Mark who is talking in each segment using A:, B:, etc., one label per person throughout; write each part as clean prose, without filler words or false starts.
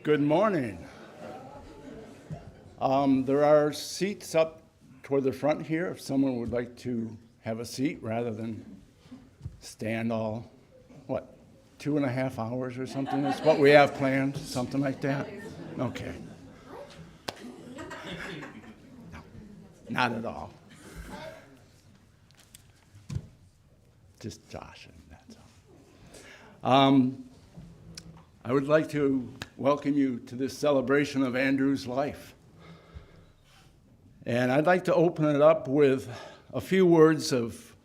A: Good morning. There are seats up toward the front here if someone would like to have a seat rather than stand all, 2.5 hours or something? That's what we have planned, something like that? Okay. No, not at all. Just joshing, that's all. I would like to welcome you to this celebration of Andrew's life. And I'd like to open it up with a few words of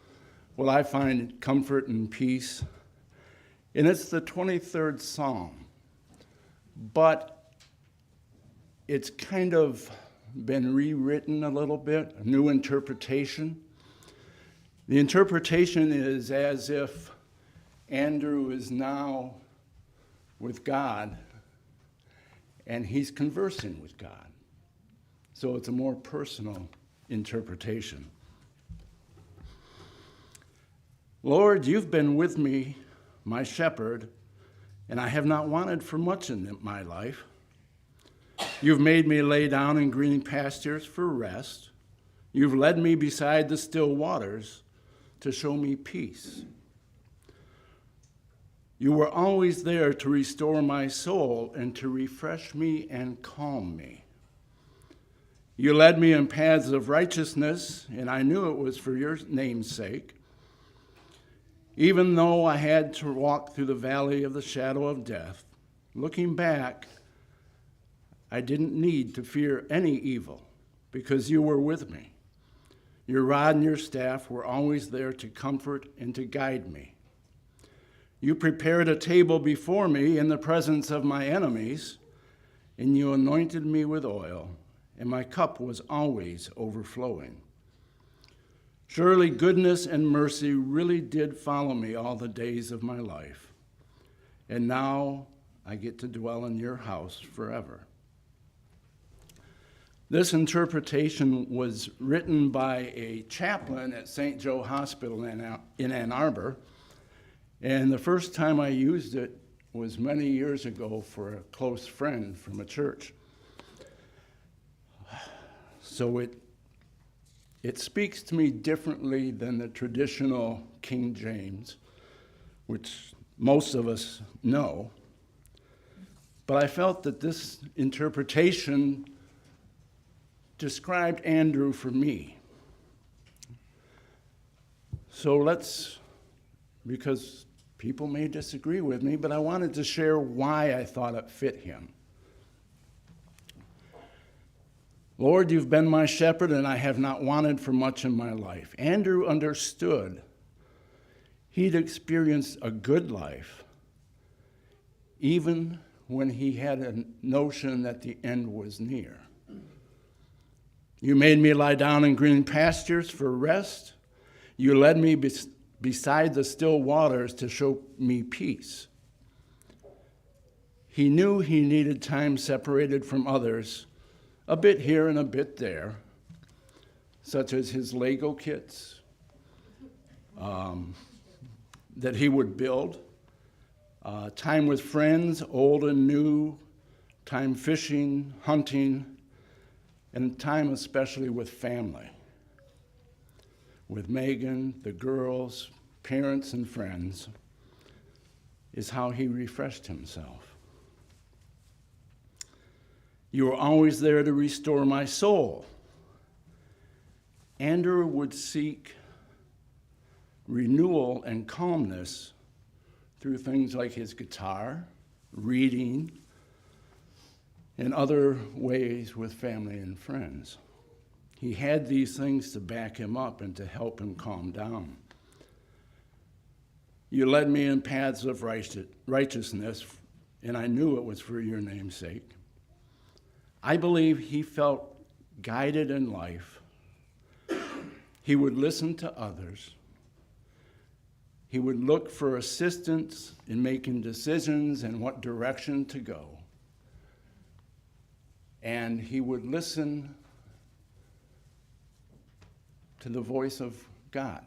A: what I find comfort and peace. And it's the 23rd Psalm. But it's kind of been rewritten a little bit, a new interpretation. The interpretation is as if Andrew is now with God, and he's conversing with God. So it's a more personal interpretation. Lord, you've been with me, my shepherd, and I have not wanted for much in my life. You've made me lay down in green pastures for rest. You've led me beside the still waters to show me peace. You were always there to restore my soul and to refresh me and calm me. You led me in paths of righteousness, and I knew it was for your name's sake. Even though I had to walk through the valley of the shadow of death, looking back, I didn't need to fear any evil because you were with me. Your rod and your staff were always there to comfort and to guide me. You prepared a table before me in the presence of my enemies, and you anointed me with oil, and my cup was always overflowing. Surely goodness and mercy really did follow me all the days of my life, and now I get to dwell in your house forever. This interpretation was written by a chaplain at St. Joe Hospital in Ann Arbor. And the first time I used it was many years ago for a close friend from a church. So it speaks to me differently than the traditional King James, which most of us know. But I felt that this interpretation described Andrew for me. So because people may disagree with me, but I wanted to share why I thought it fit him. Lord, you've been my shepherd, and I have not wanted for much in my life. Andrew understood he'd experienced a good life, even when he had a notion that the end was near. You made me lie down in green pastures for rest. You led me beside the still waters to show me peace. He knew he needed time separated from others, a bit here and a bit there, such as his Lego kits that he would build, time with friends, old and new, time fishing, hunting, and time especially with family, with Megan, the girls, parents, and friends, is how he refreshed himself. You were always there to restore my soul. Andrew would seek renewal and calmness through things like his guitar, reading, and other ways with family and friends. He had these things to back him up and to help him calm down. You led me in paths of righteousness, and I knew it was for your name's sake. I believe he felt guided in life. He would listen to others. He would look for assistance in making decisions and what direction to go. And he would listen to the voice of God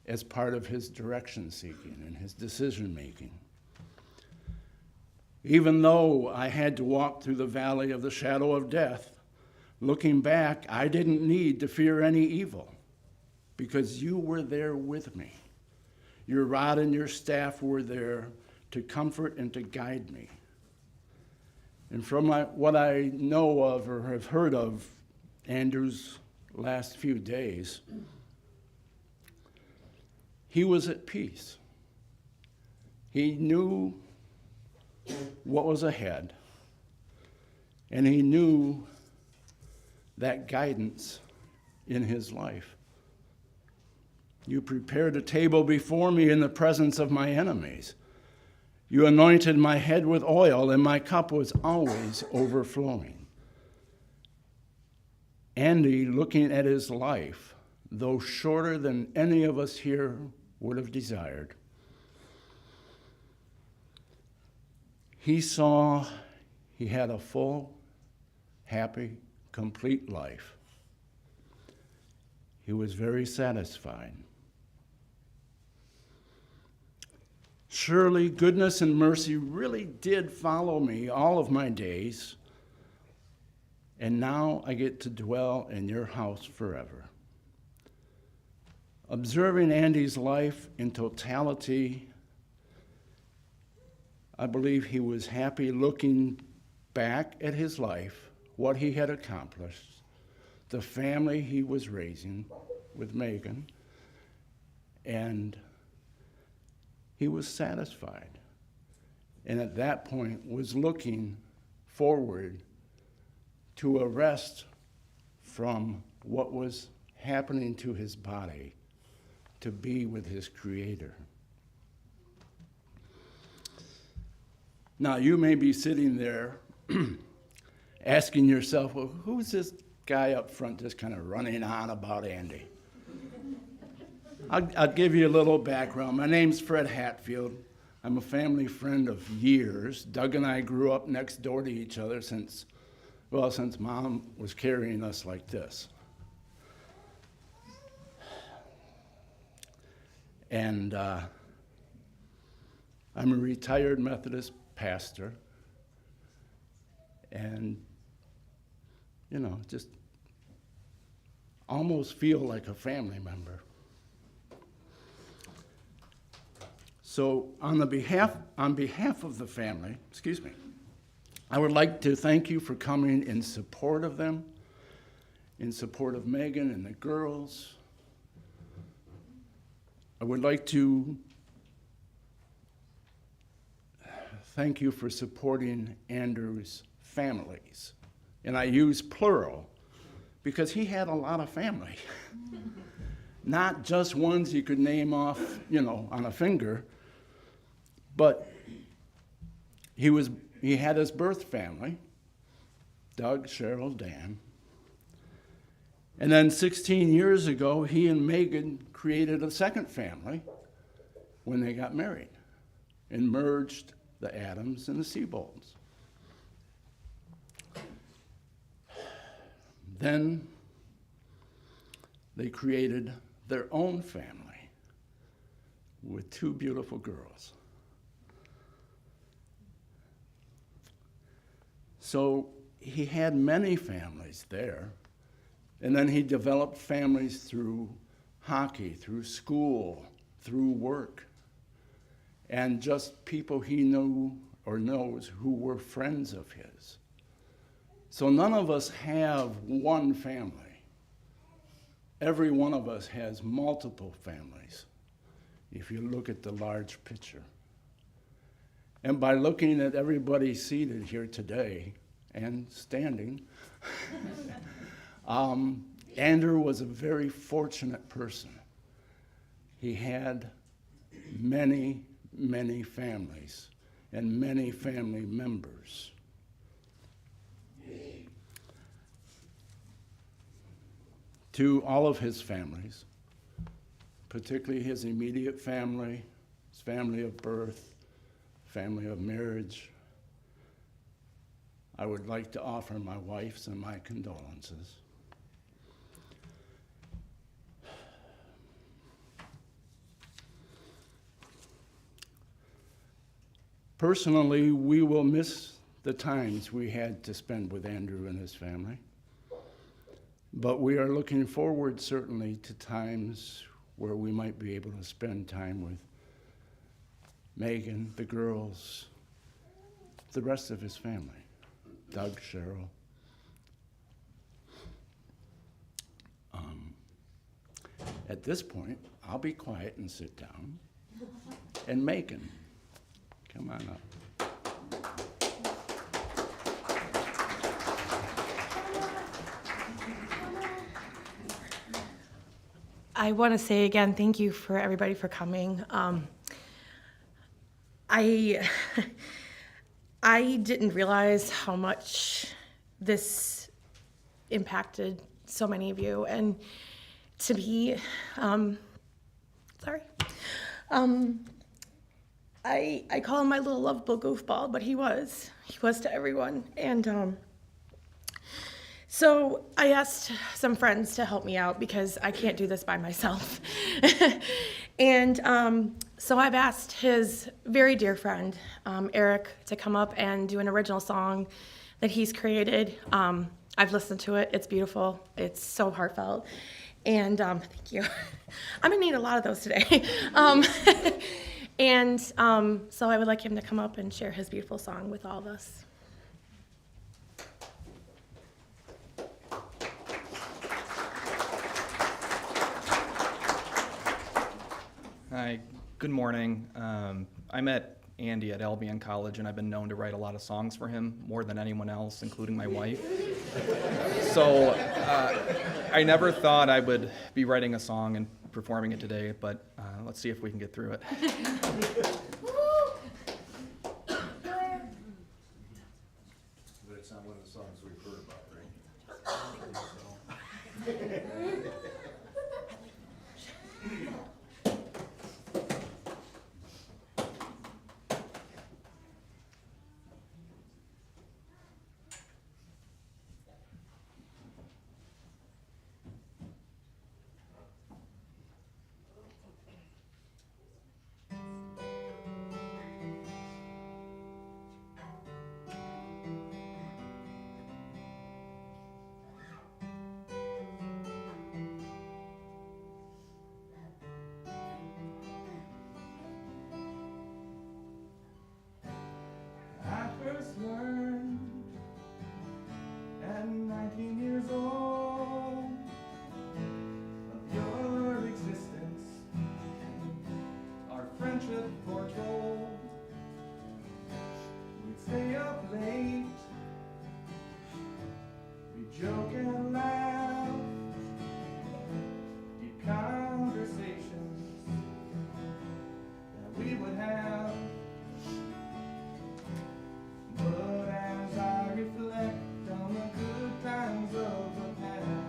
A: as part of his direction seeking and his decision making. Even though I had to walk through the valley of the shadow of death, looking back, I didn't need to fear any evil because you were there with me. Your rod and your staff were there to comfort and to guide me. And from what I know of or have heard of Andrew's last few days, he was at peace. He knew what was ahead, and he knew that guidance in his life. You prepared a table before me in the presence of my enemies. You anointed my head with oil, and my cup was always overflowing. Andy, looking at his life, though shorter than any of us here would have desired, he saw he had a full, happy, complete life. He was very satisfied. Surely goodness and mercy really did follow me all of my days, and now I get to dwell in your house forever. Observing Andy's life in totality, I believe he was happy looking back at his life, what he had accomplished, the family he was raising with Megan, and he was satisfied. And at that point was looking forward to a rest from what was happening to his body, to be with his Creator. Now, you may be sitting there asking yourself, well, who's this guy up front just kind of running on about Andy? I'll give you a little background. My name's Fred Hatfield. I'm a family friend of years. Doug and I grew up next door to each other since Mom was carrying us like this. And I'm a retired Methodist pastor, and, just almost feel like a family member. So on behalf of the family, I would like to thank you for coming in support of them, in support of Megan and the girls. I would like to thank you for supporting Andrew's families. And I use plural because he had a lot of family. Not just ones you could name off, on a finger, but he had his birth family, Doug, Cheryl, Dan. And then 16 years ago, he and Megan created a second family when they got married and merged the Adams and the Seabolds. Then they created their own family with 2 beautiful girls. So he had many families there, and then he developed families through hockey, through school, through work, and just people he knew or knows who were friends of his. So none of us have one family. Every one of us has multiple families, if you look at the large picture. And by looking at everybody seated here today and standing, Andrew was a very fortunate person. He had many, many families and many family members. To all of his families, particularly his immediate family, his family of birth, family of marriage, I would like to offer my wife's and my condolences. Personally, we will miss the times we had to spend with Andrew and his family, but we are looking forward certainly to times where we might be able to spend time with Megan, the girls, the rest of his family, Doug, Cheryl. At this point, I'll be quiet and sit down. And Megan, come on up.
B: I want to say again, thank you for everybody for coming. I didn't realize how much this impacted so many of you, and to me, I call him my little lovable goofball, but he was to everyone, and so I asked some friends to help me out because I can't do this by myself. And so I've asked his very dear friend, Eric, to come up and do an original song that he's created. I've listened to it. It's beautiful. It's so heartfelt. And thank you. I'm going to need a lot of those today. And so I would like him to come up and share his beautiful song with all of us.
C: Hi, good morning. I met Andy at Albion College, and I've been known to write a lot of songs for him, more than anyone else, including my wife. So I never thought I would be writing a song and performing it today, but let's see if we can get through it.
D: But it's not one of the songs we've heard about, right?
E: I first learned at 19 years old of your existence, our friendship foretold. We'd stay up late, we'd joke and laugh, deep conversations that we would have. But as I reflect on the good times of the past,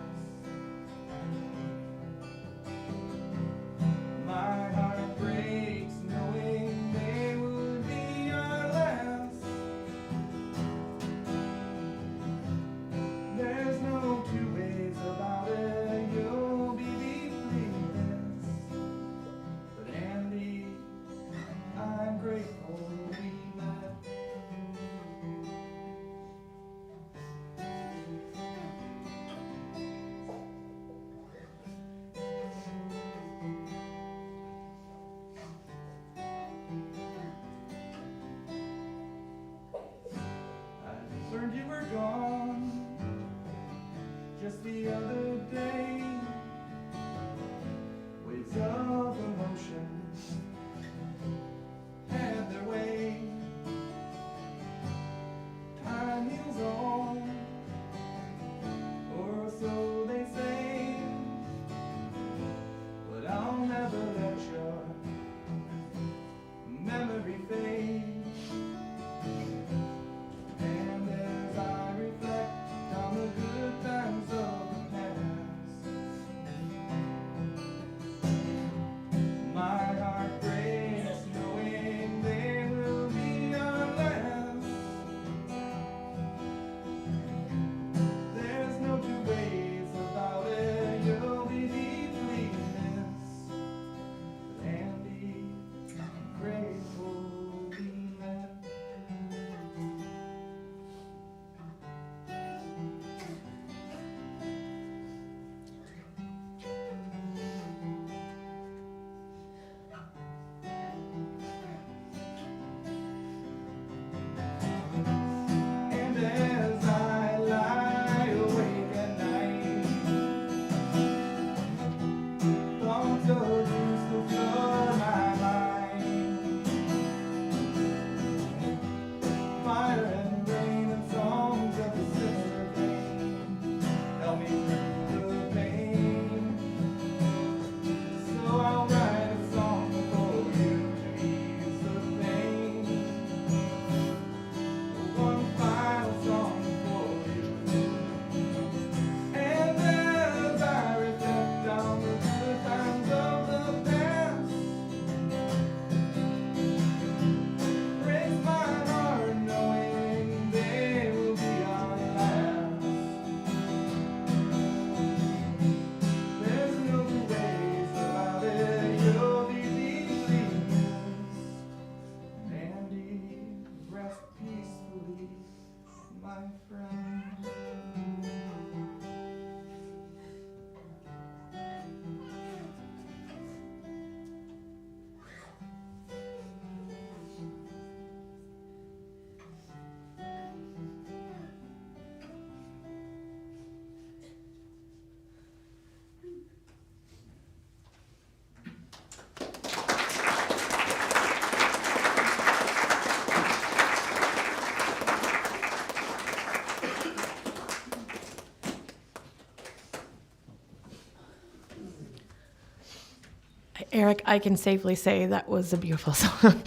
E: my heart breaks knowing they would be our last. and you were gone just the other day. Waves of emotion had their way. Time heals all, or so they say, but I'll never let your memory fade. And as I reflect on the good times of the past, my heart breaks knowing they will be our last. There's no two ways about it, you'll be deeply missed. But Andy, I'm grateful we met. And as I lie awake at night, thoughts of you still flood my mind. Fire and rain and songs of the similar vein help me through the pain. So I'll write a song for you to ease the pain. One final song for you. And as I reflect on the good times of the past, breaks my heart knowing they will be our last. There's no two ways about it, you'll be deeply missed. Andy, rest peacefully, my friend.
B: Eric, I can safely say that was a beautiful song.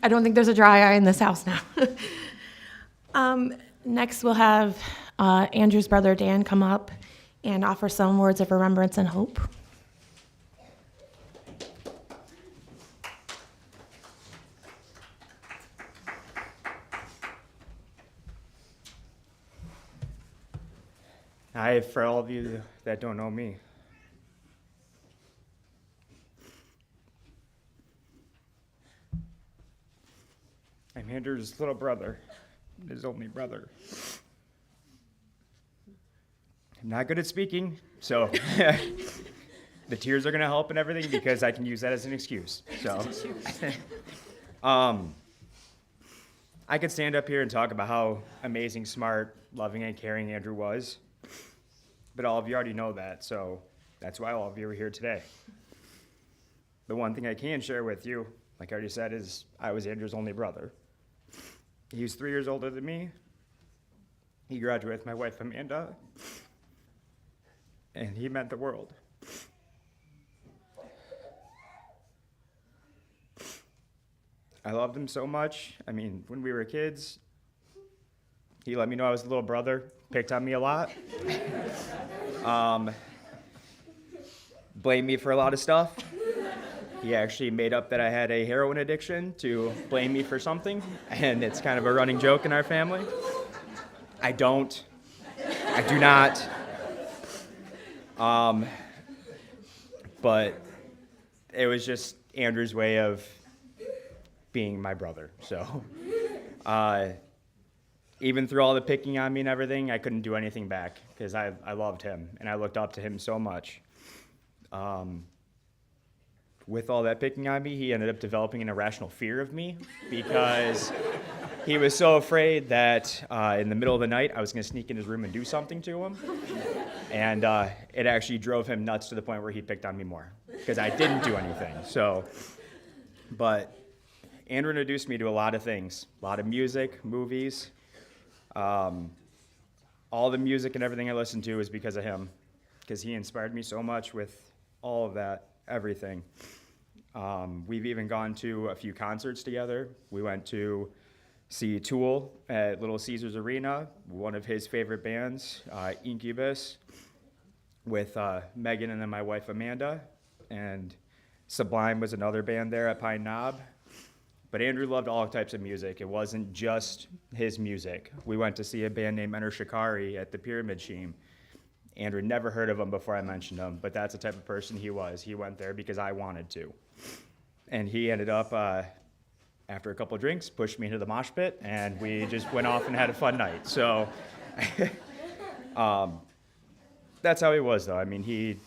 B: I don't think there's a dry eye in this house now. Next, we'll have Andrew's brother Dan come up and offer some words of remembrance and hope.
F: Hi, for all of you that don't know me. I'm Andrew's little brother, his only brother. I'm not good at speaking, so the tears are gonna help and everything because I can use that as an excuse. So, I could stand up here and talk about how amazing, smart, loving, and caring Andrew was, but all of you already know that, so that's why all of you are here today. The one thing I can share with you, like I already said, is I was Andrew's only brother. He was 3 years older than me. He graduated with my wife, Amanda, and he meant the world. I loved him so much. I mean, when we were kids, he let me know I was a little brother, picked on me a lot. Blamed me for a lot of stuff. He actually made up that I had a heroin addiction to blame me for something, and it's kind of a running joke in our family. I don't. I do not. But it was just Andrew's way of being my brother. So even through all the picking on me and everything, I couldn't do anything back because I loved him and I looked up to him so much. With all that picking on me, he ended up developing an irrational fear of me because he was so afraid that in the middle of the night I was going to sneak in his room and do something to him. And it actually drove him nuts to the point where he picked on me more because I didn't do anything. So, but Andrew introduced me to a lot of things, a lot of music, movies. All the music and everything I listened to was because of him, because he inspired me so much with all of that, everything. We've even gone to a few concerts together. We went to see Tool at Little Caesars Arena, one of his favorite bands, Incubus, with Megan and then my wife Amanda, and Sublime was another band there at Pine Knob. But Andrew loved all types of music. It wasn't just his music. We went to see a band named Enter Shikari at the Pyramid Scheme. Andrew never heard of him before I mentioned him, but that's the type of person he was. He went there because I wanted to. And he ended up, after a couple of drinks, pushed me into the mosh pit, and we just went off and had a fun night. So that's how he was, though. I mean, he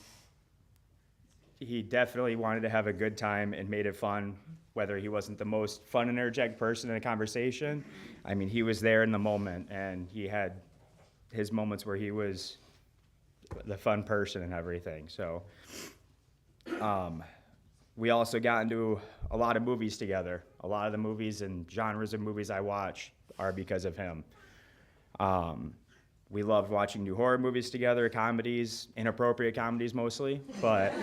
F: definitely wanted to have a good time and made it fun, whether he wasn't the most fun and energetic person in a conversation. I mean, he was there in the moment, and he had his moments where he was the fun person and everything. So we also got into a lot of movies together. A lot of the movies and genres of movies I watch are because of him. We loved watching new horror movies together, comedies, inappropriate comedies mostly, but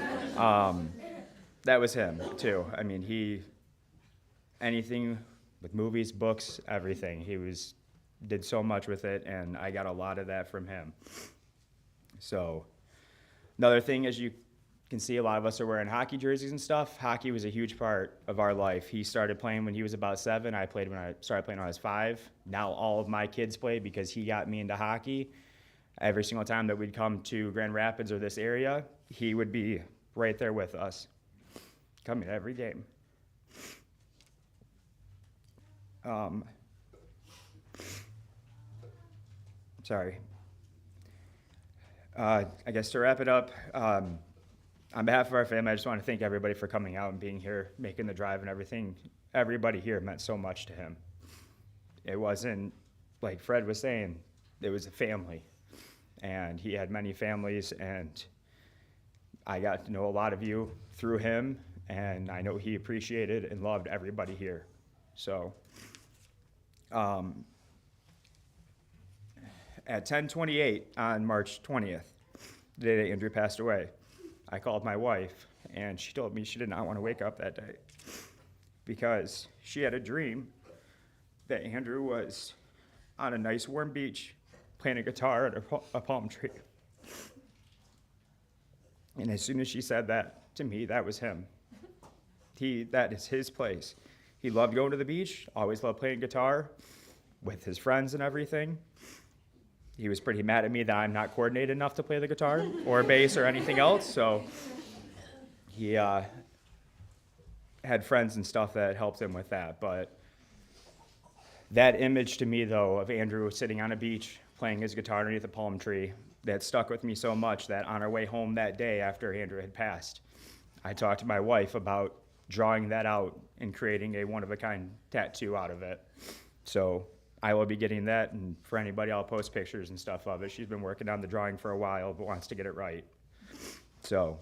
F: that was him too. I mean, anything with movies, books, everything. Did so much with it, and I got a lot of that from him. So another thing, as you can see, a lot of us are wearing hockey jerseys and stuff. Hockey was a huge part of our life. He started playing when he was about 7. I started playing when I was 5. Now all of my kids play because he got me into hockey. Every single time that we'd come to Grand Rapids or this area, he would be right there with us, coming to every game. Sorry. I guess to wrap it up, on behalf of our family, I just want to thank everybody for coming out and being here, making the drive and everything. Everybody here meant so much to him. It wasn't, like Fred was saying, it was a family. And he had many families, and I got to know a lot of you through him, and I know he appreciated and loved everybody here. So, at 10:28 on March 20th, the day that Andrew passed away, I called my wife, and she told me she did not want to wake up that day because she had a dream that Andrew was on a nice warm beach playing a guitar at a palm tree. And as soon as she said that to me, that was him. That is his place. He loved going to the beach, always loved playing guitar with his friends and everything. He was pretty mad at me that I'm not coordinated enough to play the guitar or bass or anything else, so he had friends and stuff that helped him with that. But that image to me, though, of Andrew sitting on a beach playing his guitar underneath a palm tree, that stuck with me so much that on our way home that day after Andrew had passed, I talked to my wife about drawing that out and creating a one-of-a-kind tattoo out of it. So I will be getting that, and for anybody, I'll post pictures and stuff of it. She's been working on the drawing for a while, but wants to get it right. So,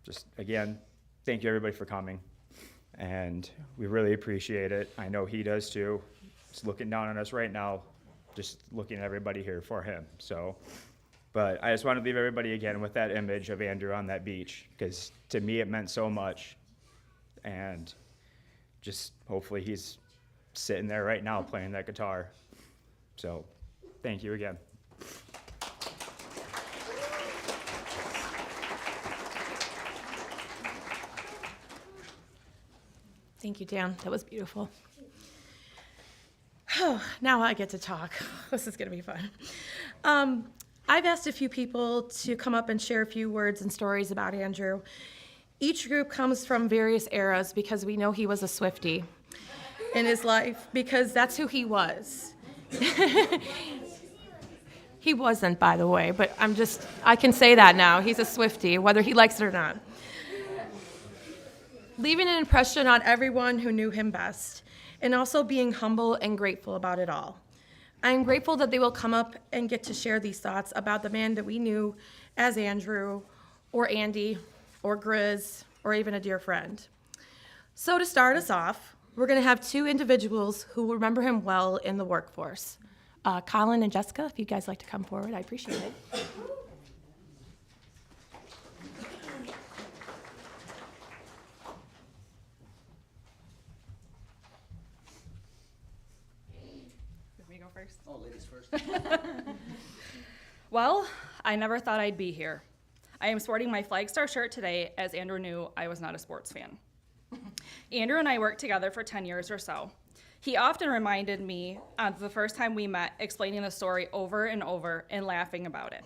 F: just again, thank you everybody for coming, and we really appreciate it. I know he does too. He's looking down on us right now, just looking at everybody here for him. So, but I just want to leave everybody again with that image of Andrew on that beach, because to me it meant so much, and just hopefully he's sitting there right now playing that guitar. So, thank you again.
B: Thank you, Dan. That was beautiful. Oh, now I get to talk. This is going to be fun. I've asked a few people to come up and share a few words and stories about Andrew. Each group comes from various eras because we know he was a Swiftie in his life, because that's who he was. He wasn't, by the way, but I can say that now. He's a Swiftie, whether he likes it or not. leaving an impression on everyone who knew him best, and also being humble and grateful about it all. I am grateful that they will come up and get to share these thoughts about the man that we knew as Andrew, or Andy, or Grizz, or even a dear friend. So to start us off, we're going to have two individuals who will remember him well in the workforce. Colin and Jessica, if you guys like to come forward, I appreciate it.
G: Let me go first.
H: Oh, ladies first.
G: Well, I never thought I'd be here. I am sporting my Flagstar shirt today, as Andrew knew I was not a sports fan. Andrew and I worked together for 10 years or so. He often reminded me of the first time we met, explaining the story over and over and laughing about it.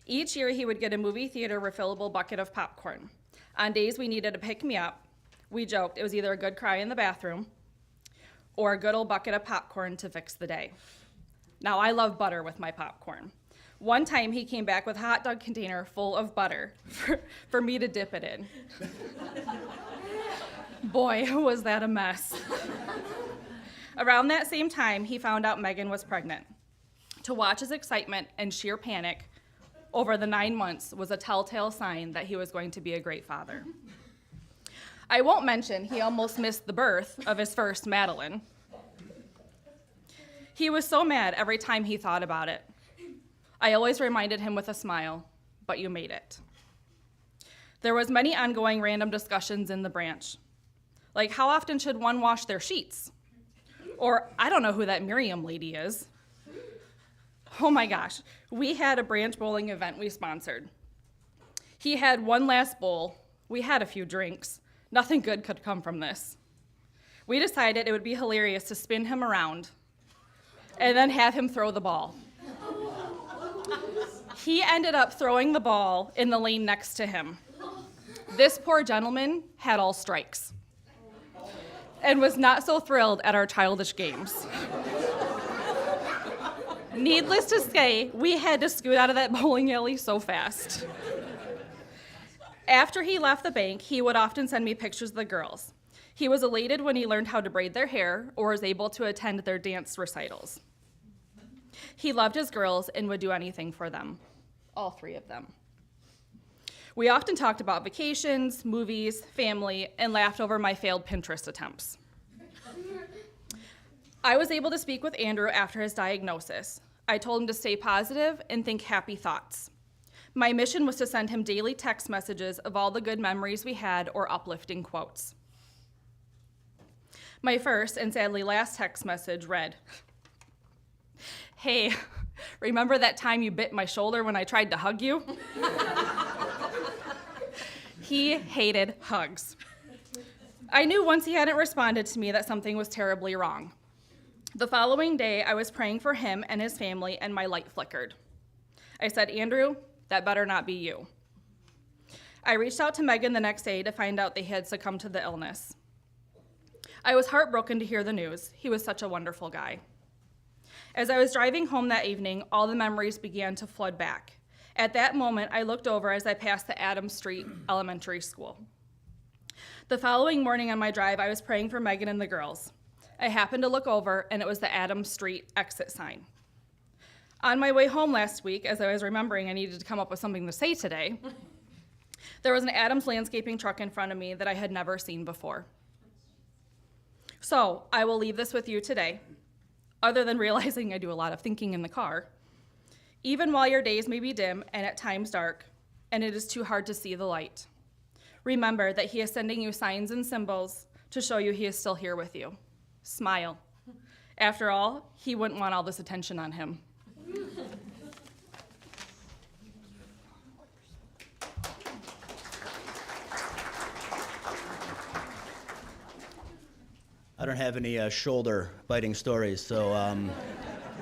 G: Each year he would get a movie theater refillable bucket of popcorn. On days we needed a pick-me-up, we joked it was either a good cry in the bathroom or a good old bucket of popcorn to fix the day. Now, I love butter with my popcorn. One time he came back with a hot dog container full of butter for me to dip it in. Boy, was that a mess. Around that same time, he found out Megan was pregnant. To watch his excitement and sheer panic over the 9 months was a telltale sign that he was going to be a great father. I won't mention he almost missed the birth of his first Madeline. He was so mad every time he thought about it. I always reminded him with a smile, but you made it. There was many ongoing random discussions in the branch. Like, how often should one wash their sheets? Or, I don't know who that Miriam lady is. Oh my gosh, we had a branch bowling event we sponsored. He had one last bowl. We had a few drinks. Nothing good could come from this. We decided it would be hilarious to spin him around and then have him throw the ball. He ended up throwing the ball in the lane next to him. This poor gentleman had all strikes and was not so thrilled at our childish games. Needless to say, we had to scoot out of that bowling alley so fast. After he left the bank, he would often send me pictures of the girls. He was elated when he learned how to braid their hair or was able to attend their dance recitals. He loved his girls and would do anything for them, all three of them. We often talked about vacations, movies, family, and laughed over my failed Pinterest attempts. I was able to speak with Andrew after his diagnosis. I told him to stay positive and think happy thoughts. My mission was to send him daily text messages of all the good memories we had or uplifting quotes. My first and sadly last text message read, "Hey, remember that time you bit my shoulder when I tried to hug you?" He hated hugs. I knew once he hadn't responded to me that something was terribly wrong. The following day, I was praying for him and his family, and my light flickered. I said, "Andrew, that better not be you." I reached out to Megan the next day to find out they had succumbed to the illness. I was heartbroken to hear the news. He was such a wonderful guy. As I was driving home that evening, all the memories began to flood back. At that moment, I looked over as I passed the Adams Street Elementary School. The following morning on my drive, I was praying for Megan and the girls. I happened to look over, and it was the Adams Street exit sign. On my way home last week, as I was remembering I needed to come up with something to say today, there was an Adams landscaping truck in front of me that I had never seen before. So I will leave this with you today, other than realizing I do a lot of thinking in the car. Even while your days may be dim and at times dark, and it is too hard to see the light, remember that he is sending you signs and symbols to show you he is still here with you. Smile. After all, he wouldn't want all this attention on him.
H: I don't have any shoulder-biting stories, so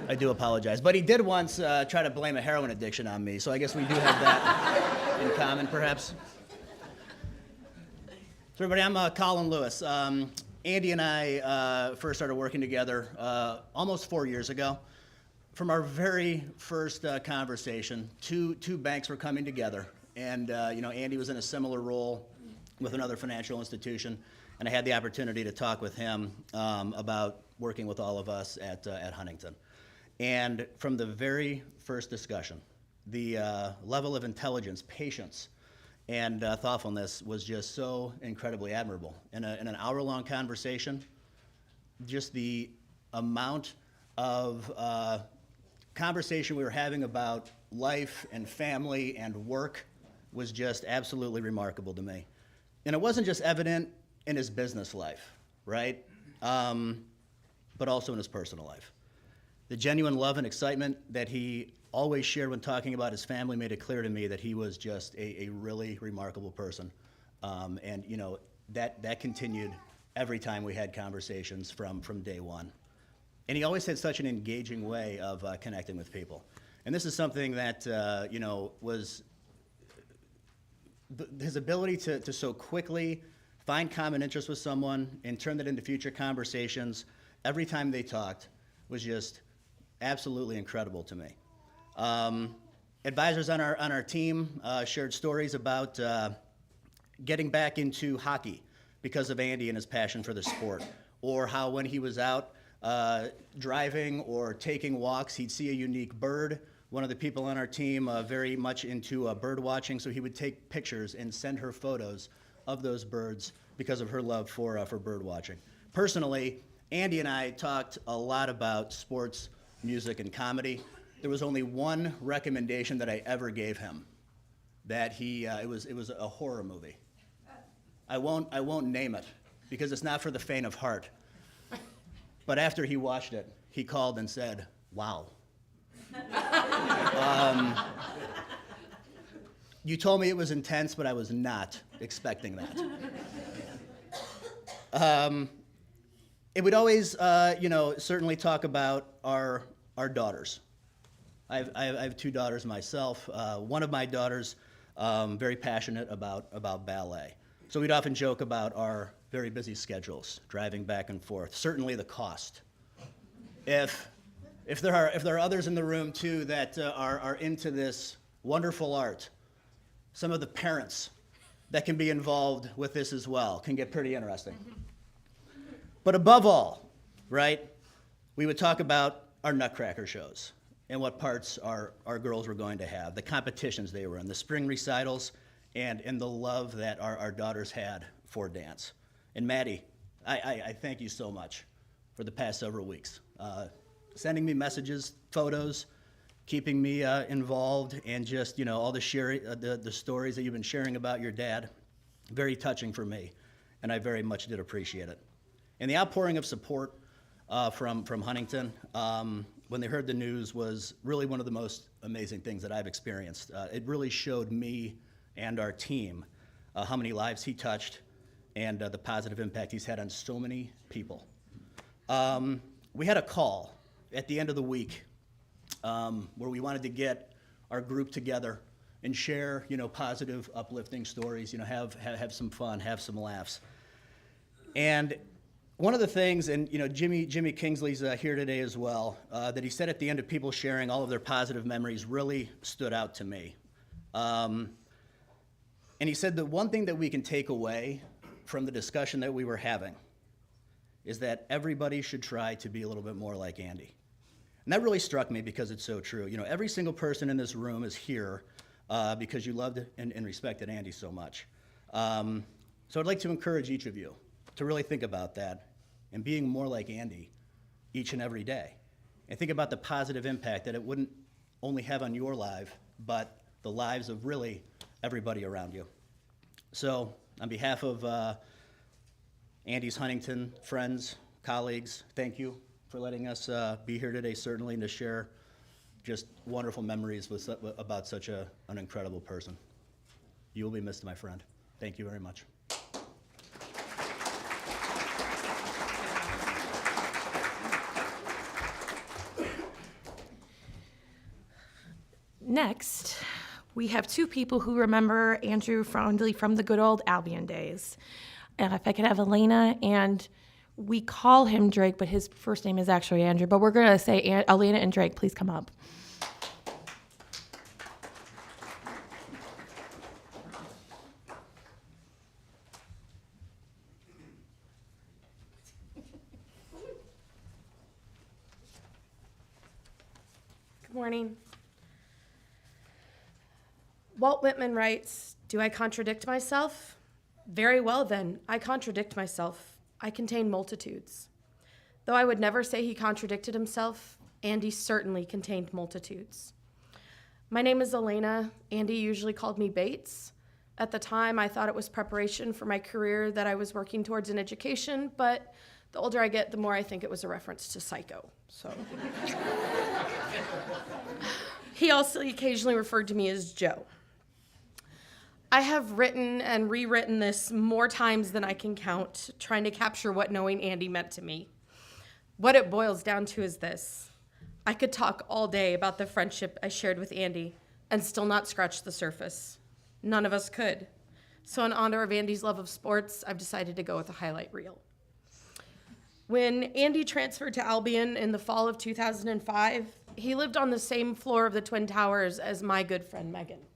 H: I do apologize. But he did once try to blame a heroin addiction on me, so I guess we do have that in common, perhaps. So everybody, I'm Colin Lewis. Andy and I first started working together almost 4 years ago. From our very first conversation, two banks were coming together, and Andy was in a similar role with another financial institution, and I had the opportunity to talk with him about working with all of us at Huntington. And from the very first discussion, the level of intelligence, patience, and thoughtfulness was just so incredibly admirable. In an hour-long conversation, just the amount of conversation we were having about life and family and work was just absolutely remarkable to me. And it wasn't just evident in his business life, right? But also in his personal life. The genuine love and excitement that he always shared when talking about his family made it clear to me that he was just a really remarkable person. And you know, that continued every time we had conversations from day one. And he always had such an engaging way of connecting with people. And this is something that, you know, was his ability to so quickly find common interest with someone and turn that into future conversations every time they talked was just absolutely incredible to me. Advisors on our team shared stories about getting back into hockey because of Andy and his passion for the sport, or how when he was out driving or taking walks, he'd see a unique bird. One of the people on our team very much into bird watching, so he would take pictures and send her photos of those birds because of her love for bird watching. Personally, Andy and I talked a lot about sports, music, and comedy. There was only one recommendation that I ever gave him, that it was a horror movie. I won't name it because it's not for the faint of heart. But after he watched it, he called and said, "Wow." You told me it was intense, but I was not expecting that. It would always, you know, certainly talk about our daughters. I have two daughters myself. One of my daughters, very passionate about ballet. So we'd often joke about our very busy schedules, driving back and forth. Certainly the cost. If there are others in the room too that are into this wonderful art, some of the parents that can be involved with this as well can get pretty interesting. But above all, right, we would talk about our Nutcracker shows and what parts our girls were going to have, the competitions they were in, the spring recitals, and the love that our daughters had for dance. And Maddie, I thank you so much for the past several weeks. Sending me messages, photos, keeping me involved, and just, you know, all the stories that you've been sharing about your dad. Very touching for me, and I very much did appreciate it. And the outpouring of support from Huntington when they heard the news was really one of the most amazing things that I've experienced. It really showed me and our team how many lives he touched and the positive impact he's had on so many people. We had a call at the end of the week where we wanted to get our group together and share, you know, positive, uplifting stories, you know, have some fun, have some laughs. And one of the things, and you know, Jimmy Kingsley's here today as well, that he said at the end of people sharing all of their positive memories really stood out to me. And he said that one thing that we can take away from the discussion that we were having is that everybody should try to be a little bit more like Andy. And that really struck me because it's so true. You know, every single person in this room is here because you loved and respected Andy so much. So I'd like to encourage each of you to really think about that and being more like Andy each and every day. And think about the positive impact that it wouldn't only have on your life, but the lives of really everybody around you. So on behalf of Andy's Huntington friends, colleagues, thank you for letting us be here today, certainly, and to share just wonderful memories about such an incredible person. You will be missed, my friend. Thank you very much.
B: Next, we have two people who remember Andrew fondly from the good old Albion days. If I could have Elena, and we call him Drake, but his first name is actually Andrew, but we're going to say Elena and Drake, please come up. Good morning. Walt Whitman writes, "Do I contradict myself? Very well then, I contradict myself. I contain multitudes." Though I would never say he contradicted himself, Andy certainly contained multitudes. My name is Elena. Andy usually called me Bates. At the time, I thought it was preparation for my career that I was working towards in education, but the older I get, the more I think it was a reference to Psycho. So he also occasionally referred to me as Joe. I have written and rewritten this more times than I can count, trying to capture what knowing Andy meant to me. What it boils down to is this. I could talk all day about the friendship I shared with Andy and still not scratch the surface. None of us could. So in honor of Andy's love of sports, I've decided to go with a highlight reel. When Andy transferred to Albion in the fall of 2005, he lived on the same floor of the Twin Towers as my good friend Megan.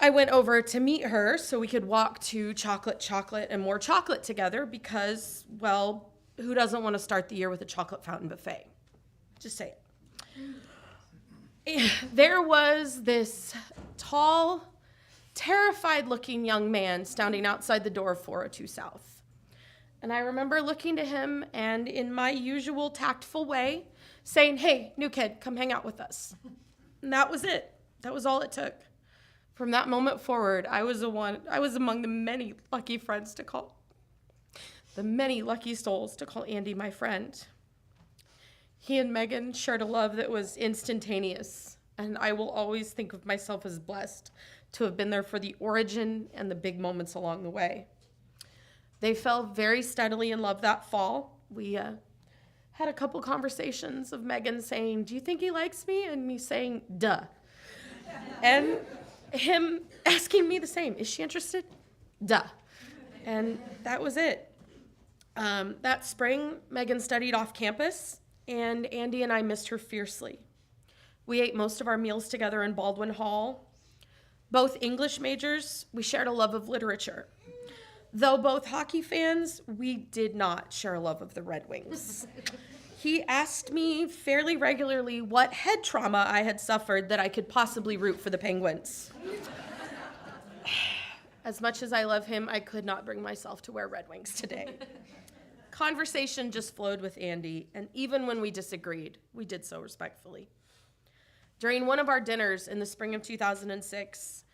B: I went over to meet her so we could walk to chocolate, and more chocolate together because, well, who doesn't want to start the year with a chocolate fountain buffet? Just say it. There was this tall, terrified-looking young man standing outside the door of 402 South. And I remember looking to him and, in my usual tactful way, saying, "Hey, new kid, come hang out with us." And that was it. That was all it took. From that moment forward, I was among the many lucky souls to call Andy my friend. He and Megan shared a love that was instantaneous, and I will always think of myself as blessed to have been there for the origin and the big moments along the way. They fell very steadily in love that fall. We had a couple conversations of Megan saying, "Do you think he likes me?" And me saying, "Duh." And him asking me the same, "Is she interested?" "Duh." And that was it. That spring, Megan studied off campus, and Andy and I missed her fiercely. We ate most of our meals together in Baldwin Hall. Both English majors, we shared a love of literature. Though both hockey fans, we did not share a love of the Red Wings. He asked me fairly regularly what head trauma I had suffered that I could possibly root for the Penguins. As much as I love him, I could not bring myself to wear Red Wings today. Conversation just flowed with Andy, and even when we disagreed, we did so respectfully. During one of our dinners in the spring of 2006,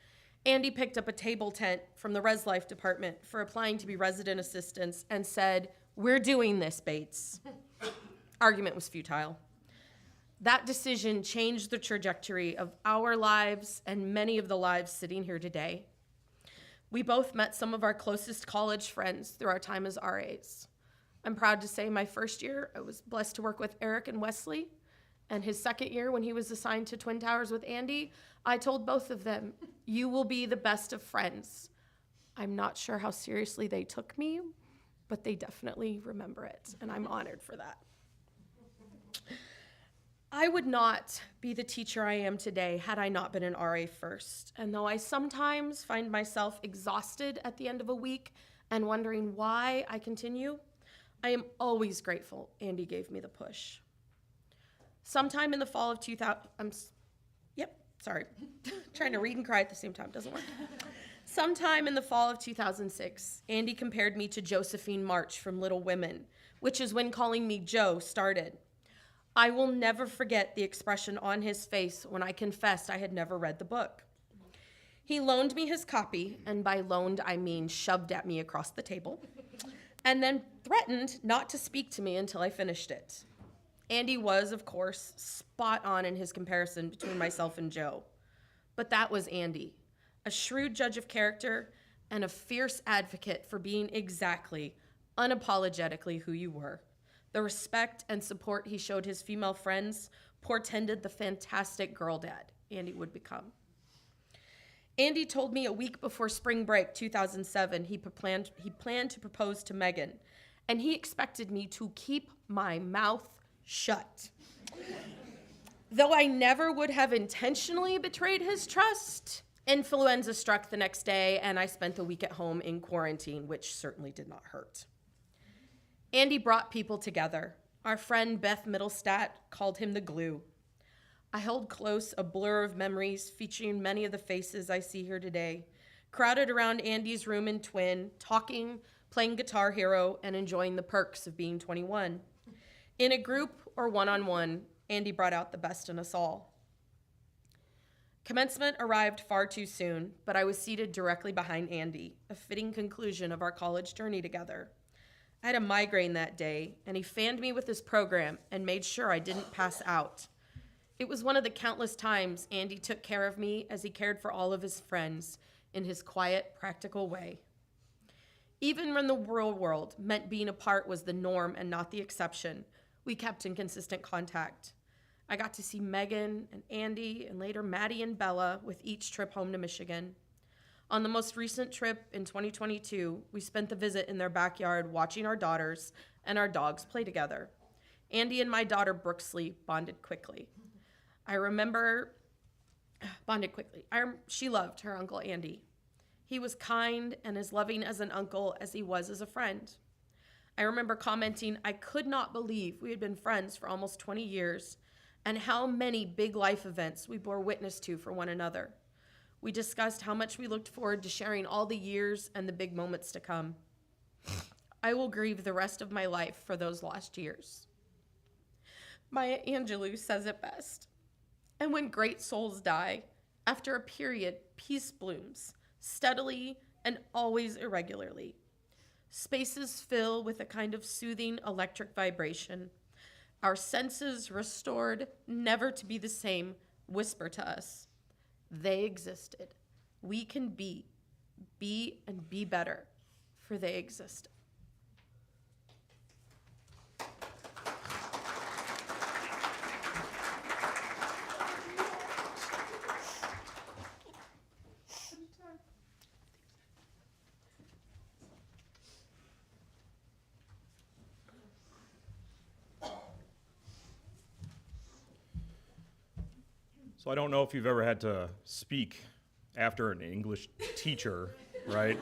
B: Andy picked up a table tent from the Res Life department for applying to be resident assistants and said, "We're doing this, Bates." Argument was futile. That decision changed the trajectory of our lives and many of the lives sitting here today. We both met some of our closest college friends through our time as RAs. I'm proud to say my first year, I was blessed to work with Eric and Wesley. And his second year, when he was assigned to Twin Towers with Andy, I told both of them, "You will be the best of friends." I'm not sure how seriously they took me, but they definitely remember it, and I'm honored for that. I would not be the teacher I am today had I not been an RA first. And though I sometimes find myself exhausted at the end of a week and wondering why I continue, I am always grateful Andy gave me the push. Sometime in the fall of 2000, trying to read and cry at the same time, doesn't work. Sometime in the fall of 2006, Andy compared me to Josephine March from Little Women, which is when calling me Joe started. I will never forget the expression on his face when I confessed I had never read the book. He loaned me his copy, and by loaned I mean shoved at me across the table, and then threatened not to speak to me until I finished it. Andy was, of course, spot on in his comparison between myself and Joe. But that was Andy, a shrewd judge of character and a fierce advocate for being exactly, unapologetically who you were. The respect and support he showed his female friends portended the fantastic girl dad Andy would become. Andy told me a week before spring break 2007 he planned to propose to Megan, and he expected me to keep my mouth shut. Though I never would have intentionally betrayed his trust, influenza struck the next day, and I spent the week at home in quarantine, which certainly did not hurt. Andy brought people together. Our friend Beth Middlestat called him the glue.
I: I held close a blur of memories featuring many of the faces I see here today, crowded around Andy's room in Twin, talking, playing Guitar Hero, and enjoying the perks of being 21. In a group or one-on-one, Andy brought out the best in us all. Commencement arrived far too soon, but I was seated directly behind Andy, a fitting conclusion of our college journey together. I had a migraine that day, and he fanned me with his program and made sure I didn't pass out. It was one of the countless times Andy took care of me as he cared for all of his friends in his quiet, practical way. Even when the real world meant being apart was the norm and not the exception, we kept in consistent contact. I got to see Megan and Andy and later Maddie and Bella with each trip home to Michigan. On the most recent trip in 2022, we spent the visit in their backyard watching our daughters and our dogs play together. Andy and my daughter Brooksley bonded quickly. She loved her Uncle Andy. He was kind and as loving as an uncle as he was as a friend. I remember commenting, I could not believe we had been friends for almost 20 years and how many big life events we bore witness to for one another. We discussed how much we looked forward to sharing all the years and the big moments to come. I will grieve the rest of my life for those lost years. Maya Angelou says it best. And when great souls die, after a period, peace blooms, steadily and always irregularly. Spaces fill with a kind of soothing electric vibration. Our senses restored, never to be the same, whisper to us. They existed. We can be and be better, for they existed.
J: So I don't know if you've ever had to speak after an English teacher, right?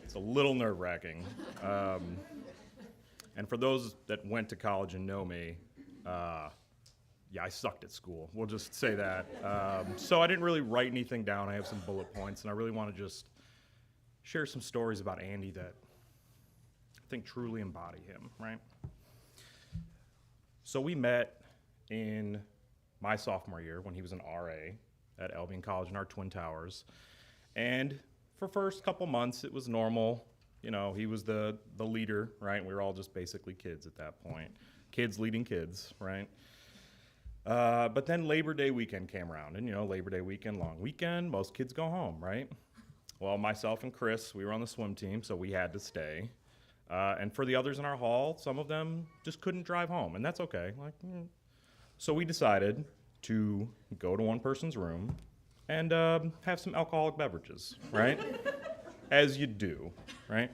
J: It's a little nerve-wracking. And for those that went to college and know me, yeah, I sucked at school. We'll just say that. So I didn't really write anything down. I have some bullet points, and I really want to just share some stories about Andy that I think truly embody him, right? So we met in my sophomore year when he was an RA at Albion College in our Twin Towers. And for first couple months, it was normal. You know, he was the leader, right? We were all just basically kids at that point. Kids leading kids, right? But then Labor Day weekend came around, and you know, Labor Day weekend, long weekend, most kids go home, right? Well, myself and Chris, we were on the swim team, so we had to stay. And for the others in our hall, some of them just couldn't drive home, and that's okay. So we decided to go to one person's room and have some alcoholic beverages, right? As you do, right?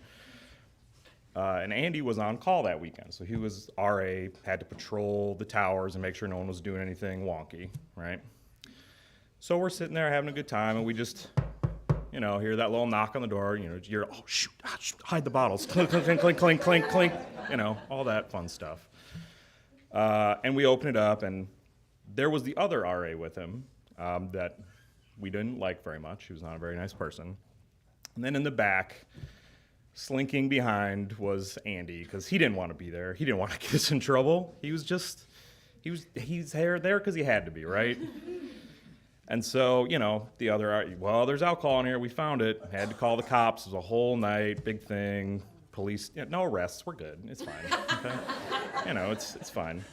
J: And Andy was on call that weekend, so he was RA, had to patrol the towers and make sure no one was doing anything wonky, right? So we're sitting there having a good time, and we just, you know, hear that little knock on the door, you know, you're, oh, shoot, hide the bottles, clink, clink, clink, clink, clink, clink, clink, you know, all that fun stuff. And we opened it up, and there was the other RA with him that we didn't like very much. He was not a very nice person. And then in the back, slinking behind, was Andy, because he didn't want to be there. He didn't want to get us in trouble. He's there because he had to be, right? And so, you know, the other RA, well, there's alcohol in here. We found it. Had to call the cops. It was a whole night, big thing. Police, no arrests. We're good. It's fine. Okay? You know, it's fine.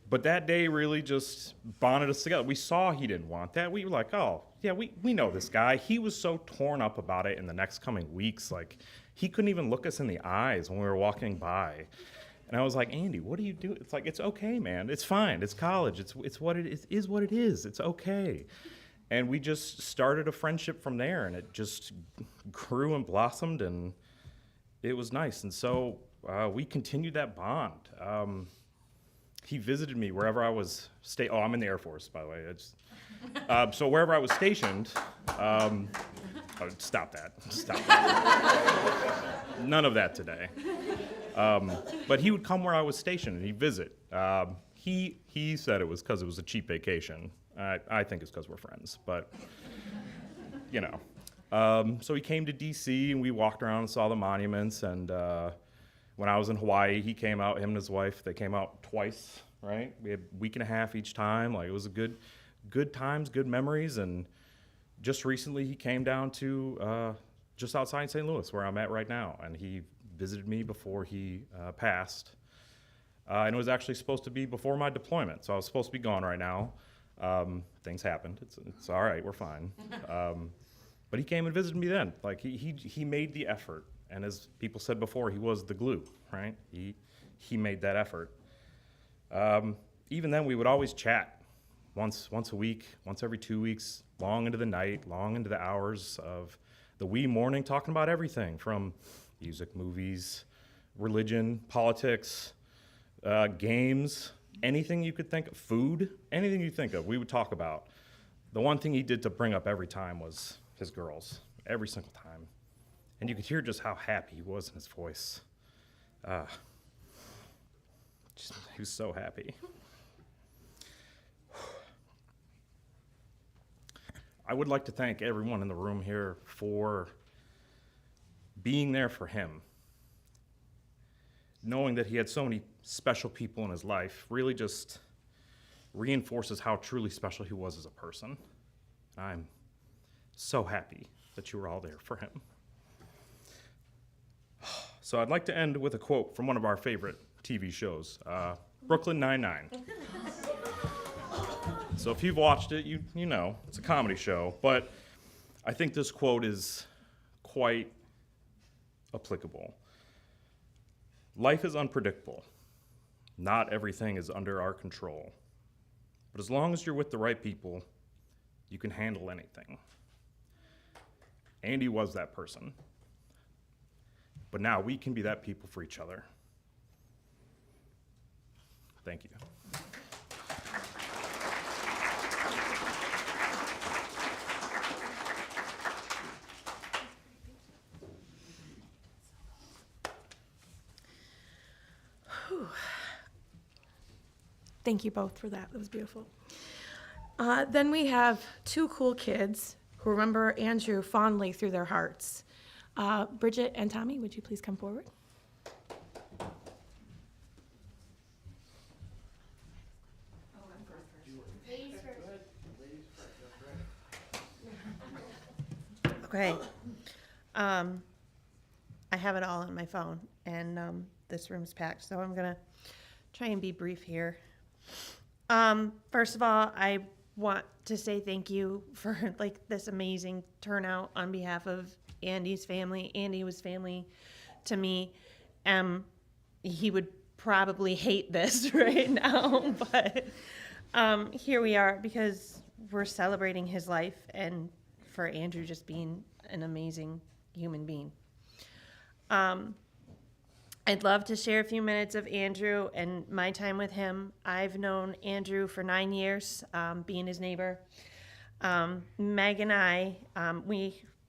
J: But that day really just bonded us together. We saw he didn't want that. We were like, oh, yeah, we know this guy. He was so torn up about it in the next coming weeks. Like, he couldn't even look us in the eyes when we were walking by. And I was like, Andy, what do you do? It's like, it's okay, man. It's fine. It's college. It's what it is what it is. It's okay. And we just started a friendship from there, and it just grew and blossomed, and it was nice. And so we continued that bond. He visited me wherever I was I'm in the Air Force, by the way. So wherever I was stationed, stop that. None of that today. But he would come where I was stationed and he'd visit. He said it was because it was a cheap vacation. I think it's because we're friends, but you know. So he came to D.C. and we walked around and saw the monuments. And when I was in Hawaii, he came out. Him and his wife, they came out twice. Right? We had a week and a half each time. Like, it was a good times, good memories. And just recently, he came down to just outside St. Louis, where I'm at right now, and he visited me before he passed. And it was actually supposed to be before my deployment, so I was supposed to be gone right now. Things happened. It's all right. We're fine. But he came and visited me then. Like, he made the effort, and as people said before, he was the glue. Right? He made that effort. Even then, we would always chat once a week, once every 2 weeks, long into the night, long into the hours of the wee morning, talking about everything from music, movies, religion, politics, games, anything you could think of, food, anything you think of, we would talk about. The one thing he did to bring up every time was his girls, every single time. And you could hear just how happy he was in his voice. He was so happy. I would like to thank everyone in the room here for being there for him. Knowing that he had so many special people in his life really just reinforces how truly special he was as a person. I'm so happy that you were all there for him. So I'd like to end with a quote from one of our favorite TV shows, Brooklyn Nine-Nine. So if you've watched it, you know, it's a comedy show, but I think this quote is quite applicable. Life is unpredictable. Not everything is under our control. But as long as you're with the right people, you can handle anything. Andy was that person. But now we can be that people for each other. Thank you.
B: Thank you both for that. That was beautiful. Then we have two cool kids who remember Andrew fondly through their hearts. Bridget and Tommy, would you please come forward?
K: Okay. I have it all on my phone, and this room's packed, so I'm going to try and be brief here. First of all, I want to say thank you for this amazing turnout on behalf of Andy's family. Andy was family to me. He would probably hate this right now, but here we are because we're celebrating his life and for Andrew just being an amazing human being. I'd love to share a few minutes of Andrew and my time with him. I've known Andrew for 9 years, being his neighbor. Meg and I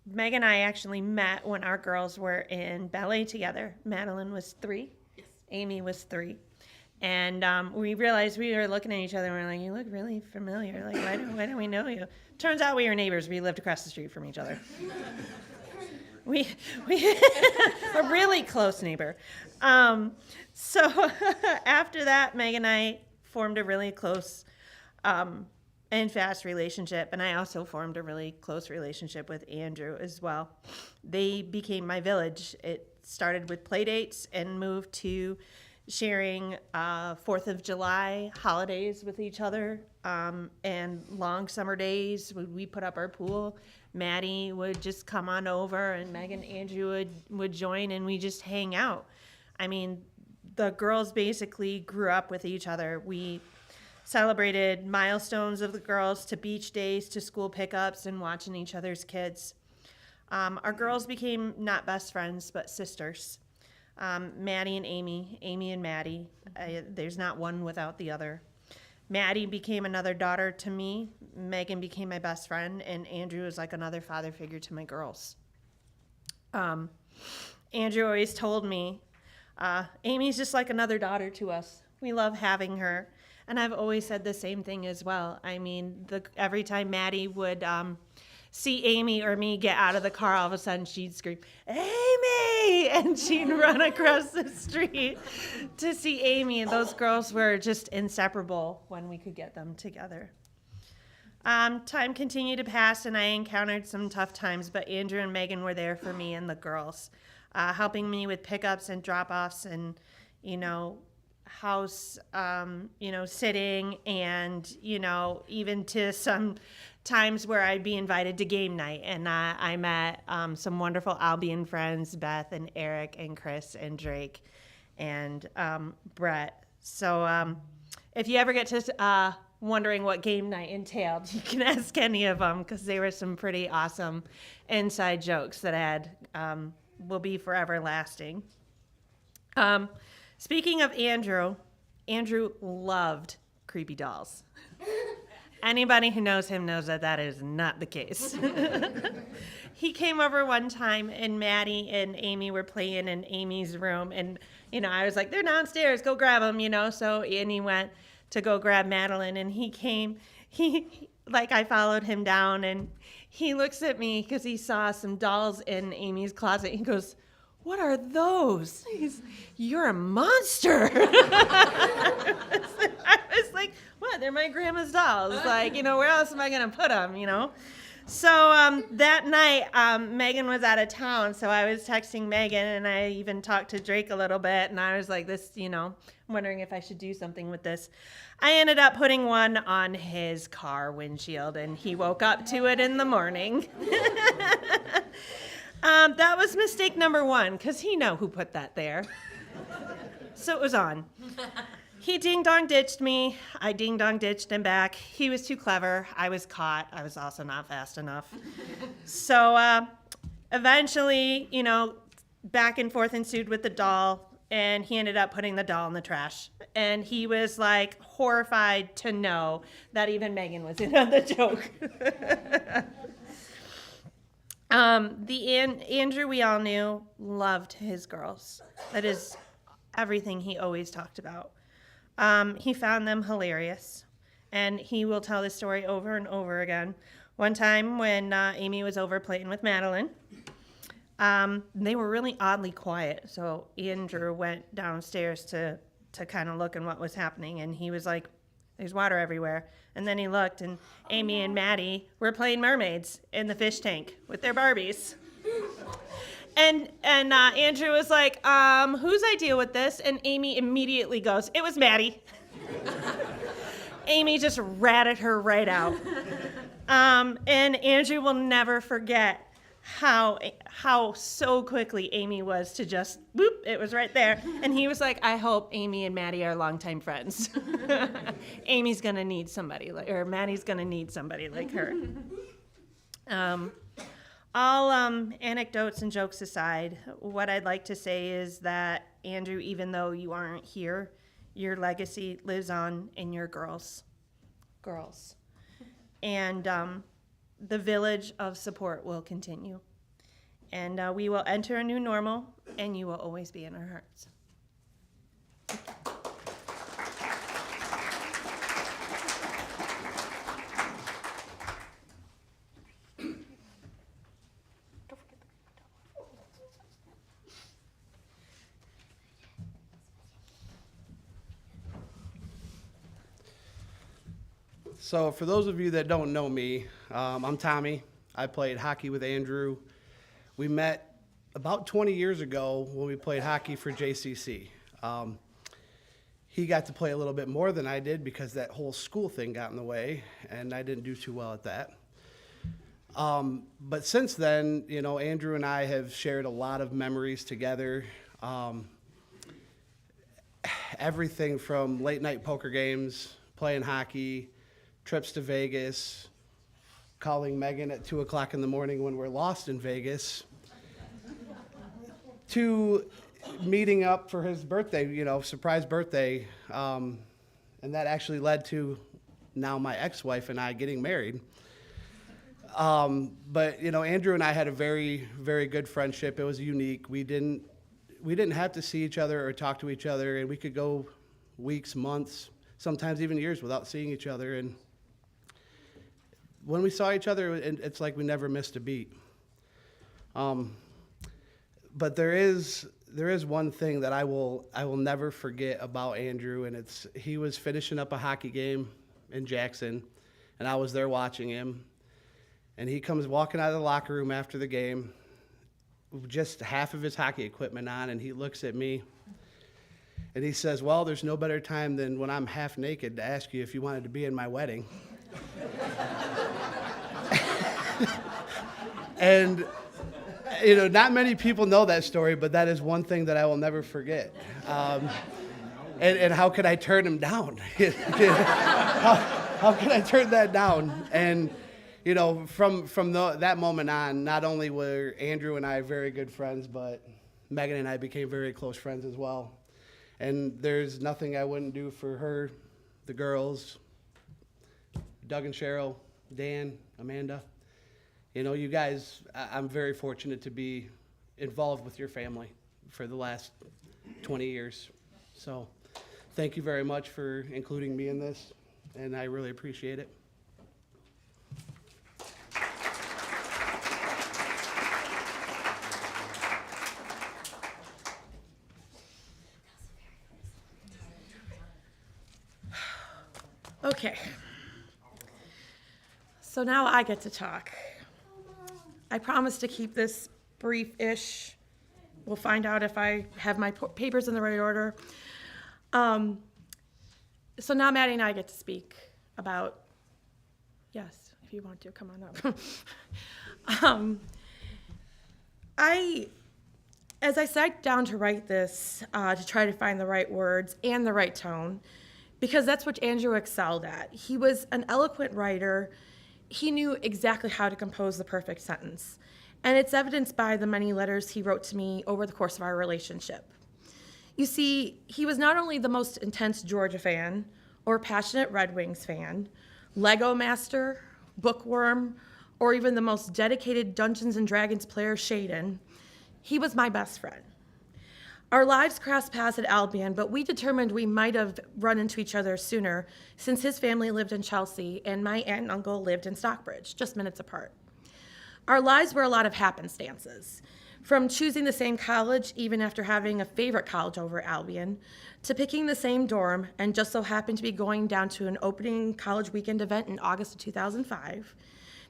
K: actually met when our girls were in ballet together. Madeline was 3, Amy was 3. And we realized we were looking at each other and we were like, you look really familiar. Like, why don't we know you? Turns out we were neighbors. We lived across the street from each other. We a really close neighbor. So after that, Meg and I formed a really close and fast relationship, and I also formed a really close relationship with Andrew as well. They became my village. It started with play dates and moved to sharing 4th of July holidays with each other, and long summer days when we put up our pool. Maddie would just come on over, and Meg and Andrew would join, and we just hang out. I mean, the girls basically grew up with each other. We celebrated milestones of the girls, to beach days, to school pickups, and watching each other's kids. Our girls became not best friends, but sisters. Maddie and Amy and Maddie. There's not one without the other. Maddie became another daughter to me. Megan became my best friend, and Andrew was like another father figure to my girls. Andrew always told me, Amy's just like another daughter to us. We love having her. And I've always said the same thing as well. I mean, every time Maddie would see Amy or me get out of the car, all of a sudden she'd scream, "Amy!" And she'd run across the street to see Amy. And those girls were just inseparable when we could get them together. Time continued to pass, and I encountered some tough times, but Andrew and Megan were there for me and the girls, helping me with pickups and drop-offs and, house, sitting, and, even to some times where I'd be invited to game night. And I met some wonderful Albion friends, Beth and Eric and Chris and Drake and Brett. So if you ever get to wondering what game night entailed, you can ask any of them, because they were some pretty awesome inside jokes that will be forever lasting. Speaking of Andrew loved creepy dolls. Anybody who knows him knows that is not the case. He came over one time, and Maddie and Amy were playing in Amy's room, and I was like, "They're downstairs, go grab them," So Annie went to go grab Madeline, and he came. I followed him down, and he looks at me because he saw some dolls in Amy's closet. He goes, "What are those?" "You're a monster." I was like, "What? They're my grandma's dolls. Where else am I going to put them, So that night, Megan was out of town, so I was texting Megan, and I even talked to Drake a little bit, and I was like, I'm wondering if I should do something with this. I ended up putting one on his car windshield, and he woke up to it in the morning. That was mistake number one, because he knew who put that there. So it was on. He ding-dong ditched me. I ding-dong ditched him back. He was too clever. I was caught. I was also not fast enough. So eventually, back and forth ensued with the doll, and he ended up putting the doll in the trash. And he was horrified to know that even Megan was in on the joke. Andrew, we all knew, loved his girls. That is everything he always talked about. He found them hilarious, and he will tell this story over and over again. One time when Amy was over playing with Madeline, they were really oddly quiet, so Andrew went downstairs to kind of look at what was happening, and he was like, "There's water everywhere." And then he looked, and Amy and Maddie were playing mermaids in the fish tank with their Barbies. And Andrew was like, "Whose idea with this?" And Amy immediately goes, "It was Maddie." Amy just ratted her right out. And Andrew will never forget how so quickly Amy was to just, whoop, it was right there. And he was like, "I hope Amy and Maddie are longtime friends." Amy's gonna need somebody or Maddie's gonna need somebody like her. All anecdotes and jokes aside, what I'd like to say is that, Andrew, even though you aren't here, your legacy lives on in your girls. And the village of support will continue. And we will enter a new normal, and you will always be in our hearts.
L: So for those of you that don't know me, I'm Tommy. I played hockey with Andrew. We met about 20 years ago when we played hockey for JCC. He got to play a little bit more than I did because that whole school thing got in the way, and I didn't do too well at that. But since then, Andrew and I have shared a lot of memories together. Everything from late night poker games, playing hockey, trips to Vegas, calling Megan at 2 o'clock in the morning when we're lost in Vegas, to meeting up for his birthday, surprise birthday. And that actually led to now my ex-wife and I getting married. But Andrew and I had a very, very good friendship. It was unique. We we didn't have to see each other or talk to each other, and we could go weeks, months, sometimes even years without seeing each other. And when we saw each other, it's like we never missed a beat. But there is one thing that I will never forget about Andrew, and he was finishing up a hockey game in Jackson, and I was there watching him. And he comes walking out of the locker room after the game, just half of his hockey equipment on, and he looks at me, and he says, "Well, there's no better time than when I'm half naked to ask you if you wanted to be in my wedding." And not many people know that story, but that is one thing that I will never forget. And how could I turn him down? How could I turn that down? And from that moment on, not only were Andrew and I very good friends, but Megan and I became very close friends as well. And there's nothing I wouldn't do for her, the girls, Doug and Cheryl, Dan, Amanda. You guys, I'm very fortunate to be involved with your family for the last 20 years. So thank you very much for including me in this, and I really appreciate it.
B: Okay. So now I get to talk. I promise to keep this brief-ish. We'll find out if I have my papers in the right order. So now Maddie and I get to speak about, yes, if you want to, come on up. As I sat down to write this, to try to find the right words and the right tone, because that's what Andrew excelled at. He was an eloquent writer. He knew exactly how to compose the perfect sentence. And it's evidenced by the many letters he wrote to me over the course of our relationship. You see, he was not only the most intense Georgia fan or passionate Red Wings fan, Lego master, bookworm, or even the most dedicated Dungeons and Dragons player, Shaden, he was my best friend. Our lives crossed paths at Albion, but we determined we might have run into each other sooner since his family lived in Chelsea and my aunt and uncle lived in Stockbridge, just minutes apart. Our lives were a lot of happenstances, from choosing the same college even after having a favorite college over Albion, to picking the same dorm and just so happened to be going down to an opening college weekend event in August of 2005,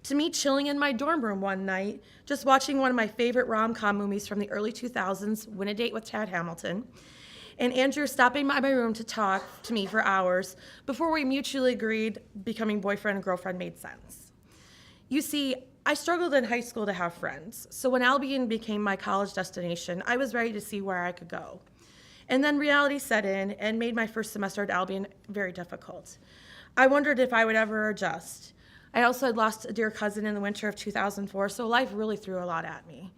B: to me chilling in my dorm room one night, just watching one of my favorite rom-com movies from the early 2000s, Win a Date with Tad Hamilton, and Andrew stopping by my room to talk to me for hours before we mutually agreed becoming boyfriend and girlfriend made sense. You see, I struggled in high school to have friends, so when Albion became my college destination, I was ready to see where I could go. And then reality set in and made my first semester at Albion very difficult. I wondered if I would ever adjust. I also had lost a dear cousin in the winter of 2004, so life really threw a lot at me.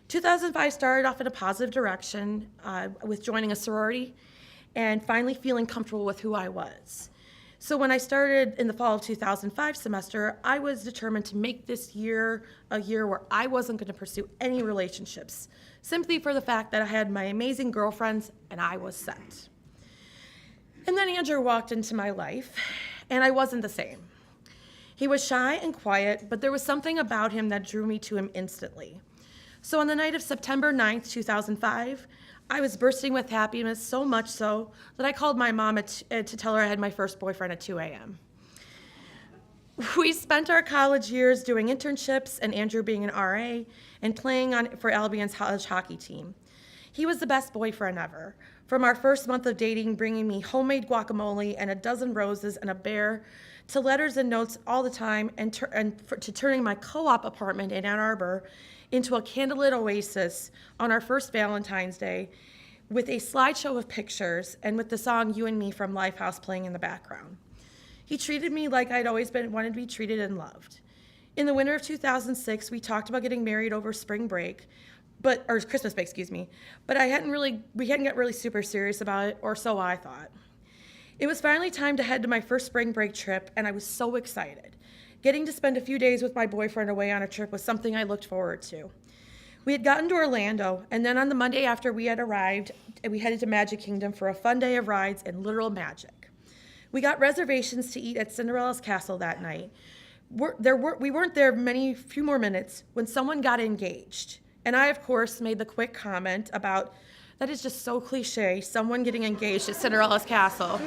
B: 2005 started off in a positive direction with joining a sorority and finally feeling comfortable with who I was. So when I started in the fall of 2005 semester, I was determined to make this year a year where I wasn't going to pursue any relationships, simply for the fact that I had my amazing girlfriends and I was set. And then Andrew walked into my life, and I wasn't the same. He was shy and quiet, but there was something about him that drew me to him instantly. So on the night of September 9th, 2005, I was bursting with happiness, so much so that I called my mom to tell her I had my first boyfriend at 2 a.m. We spent our college years doing internships and Andrew being an RA and playing for Albion's college hockey team. He was the best boyfriend ever. From our first month of dating, bringing me homemade guacamole and a dozen roses and a bear, to letters and notes all the time, and to turning my co-op apartment in Ann Arbor into a candlelit oasis on our first Valentine's Day with a slideshow of pictures and with the song You and Me from Lifehouse playing in the background. He treated me like I'd always wanted to be treated and loved. In the winter of 2006, we talked about getting married over spring break, or Christmas break, excuse me, but we hadn't got really super serious about it, or so I thought. It was finally time to head to my first spring break trip, and I was so excited. Getting to spend a few days with my boyfriend away on a trip was something I looked forward to. We had gotten to Orlando, and then on the Monday after we had arrived, we headed to Magic Kingdom for a fun day of rides and literal magic. We got reservations to eat at Cinderella's castle that night. We weren't there few more minutes when someone got engaged. And I, of course, made the quick comment about, that is just so cliche, someone getting engaged at Cinderella's castle.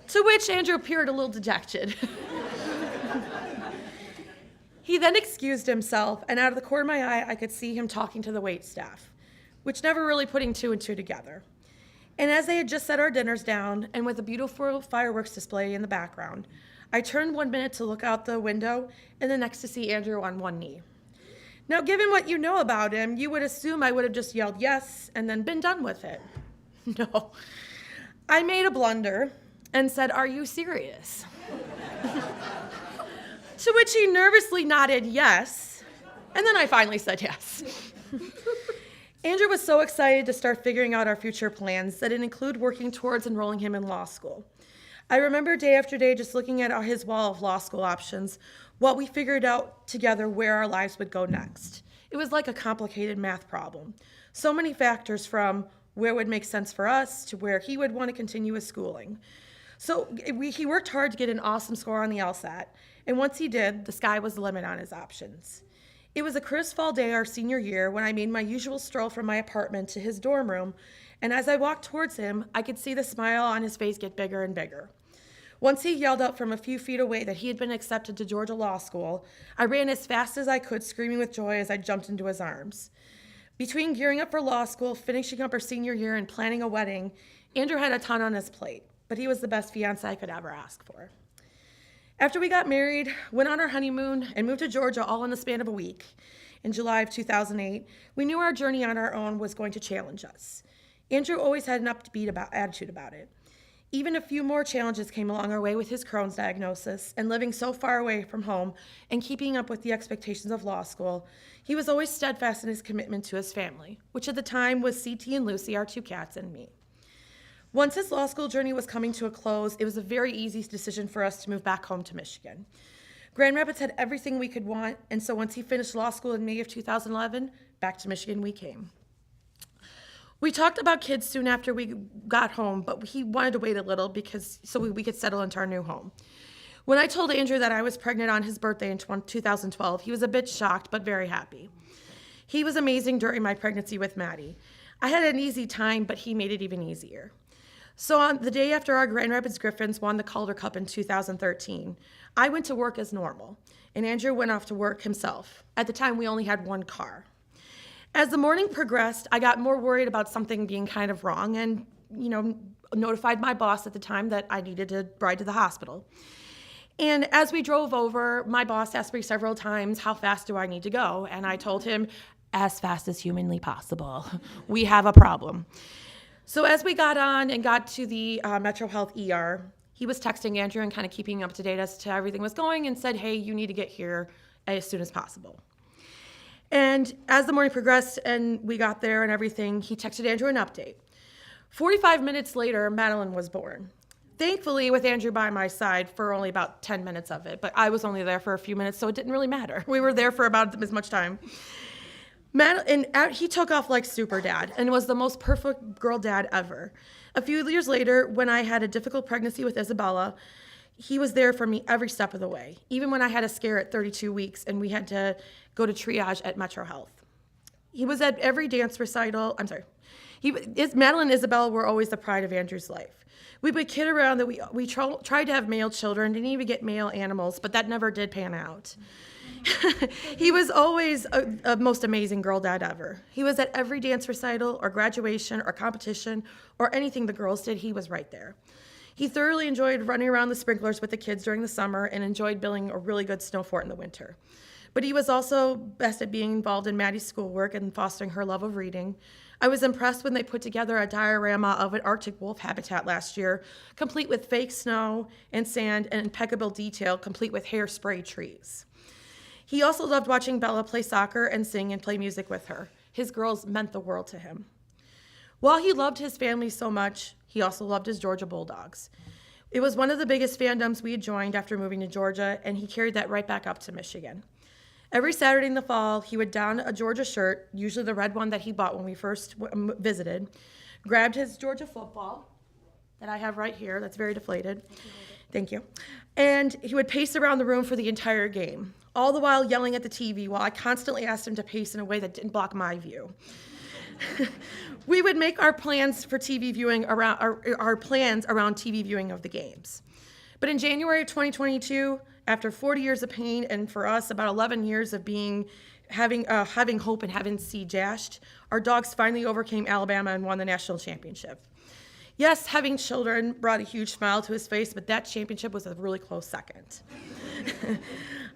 B: To which Andrew appeared a little dejected. He then excused himself, and out of the corner of my eye, I could see him talking to the waitstaff, which never really putting two and two together. And as they had just set our dinners down, and with a beautiful fireworks display in the background, I turned 1 minute to look out the window, and the next to see Andrew on one knee. Now, given what you know about him, you would assume I would have just yelled yes and then been done with it. No. I made a blunder and said, "Are you serious?" To which he nervously nodded yes, and then I finally said yes. Andrew was so excited to start figuring out our future plans that it included working towards enrolling him in law school. I remember day after day just looking at his wall of law school options while we figured out together where our lives would go next. It was like a complicated math problem. So many factors, from where would make sense for us to where he would want to continue his schooling. So he worked hard to get an awesome score on the LSAT, and once he did, the sky was the limit on his options. It was a crisp fall day our senior year when I made my usual stroll from my apartment to his dorm room, and as I walked towards him, I could see the smile on his face get bigger and bigger. Once he yelled out from a few feet away that he had been accepted to Georgia Law School, I ran as fast as I could, screaming with joy as I jumped into his arms. Between gearing up for law school, finishing up our senior year, and planning a wedding, Andrew had a ton on his plate, but he was the best fiancé I could ever ask for. After we got married, went on our honeymoon, and moved to Georgia all in the span of a week, in July of 2008, we knew our journey on our own was going to challenge us. Andrew always had an upbeat attitude about it. Even a few more challenges came along our way with his Crohn's diagnosis and living so far away from home and keeping up with the expectations of law school. He was always steadfast in his commitment to his family, which at the time was CT and Lucy, our 2 cats, and me. Once his law school journey was coming to a close, it was a very easy decision for us to move back home to Michigan. Grand Rapids had everything we could want, and so once he finished law school in May of 2011, back to Michigan we came. We talked about kids soon after we got home, but he wanted to wait a little so we could settle into our new home. When I told Andrew that I was pregnant on his birthday in 2012, he was a bit shocked, but very happy. He was amazing during my pregnancy with Maddie. I had an easy time, but he made it even easier. So on the day after our Grand Rapids Griffins won the Calder Cup in 2013, I went to work as normal, and Andrew went off to work himself. At the time, we only had 1 car. As the morning progressed, I got more worried about something being kind of wrong and, notified my boss at the time that I needed to ride to the hospital. And as we drove over, my boss asked me several times, how fast do I need to go? And I told him, as fast as humanly possible. We have a problem. So as we got on and got to the Metro Health ER, he was texting Andrew and kind of keeping up to date as to how everything was going and said, hey, you need to get here as soon as possible. And as the morning progressed and we got there and everything, he texted Andrew an update. 45 minutes later, Madeline was born. Thankfully, with Andrew by my side for only about 10 minutes of it, but I was only there for a few minutes, so it didn't really matter. We were there for about as much time. He took off like super dad and was the most perfect girl dad ever. A few years later, when I had a difficult pregnancy with Isabella, he was there for me every step of the way, even when I had a scare at 32 weeks and we had to go to triage at Metro Health. He was at every dance recital. Madeline and Isabella were always the pride of Andrew's life. We would kid around that we tried to have male children, didn't even get male animals, but that never did pan out. He was always a most amazing girl dad ever. He was at every dance recital or graduation or competition or anything the girls did, he was right there. He thoroughly enjoyed running around the sprinklers with the kids during the summer and enjoyed building a really good snow fort in the winter. But he was also best at being involved in Maddie's schoolwork and fostering her love of reading. I was impressed when they put together a diorama of an Arctic wolf habitat last year, complete with fake snow and sand and impeccable detail, complete with hairspray trees. He also loved watching Bella play soccer and sing and play music with her. His girls meant the world to him. While he loved his family so much, he also loved his Georgia Bulldogs. It was one of the biggest fandoms we had joined after moving to Georgia, and he carried that right back up to Michigan. Every Saturday in the fall, he would don a Georgia shirt, usually the red one that he bought when we first visited, grabbed his Georgia football that I have right here, that's very deflated. Thank you. And he would pace around the room for the entire game, all the while yelling at the TV while I constantly asked him to pace in a way that didn't block my view. We would make our plans for TV viewing around our plans around TV viewing of the games. But in January of 2022, after 40 years of pain and for us about 11 years of having hope and having siege dashed, our dogs finally overcame Alabama and won the national championship. Yes, having children brought a huge smile to his face, but that championship was a really close second.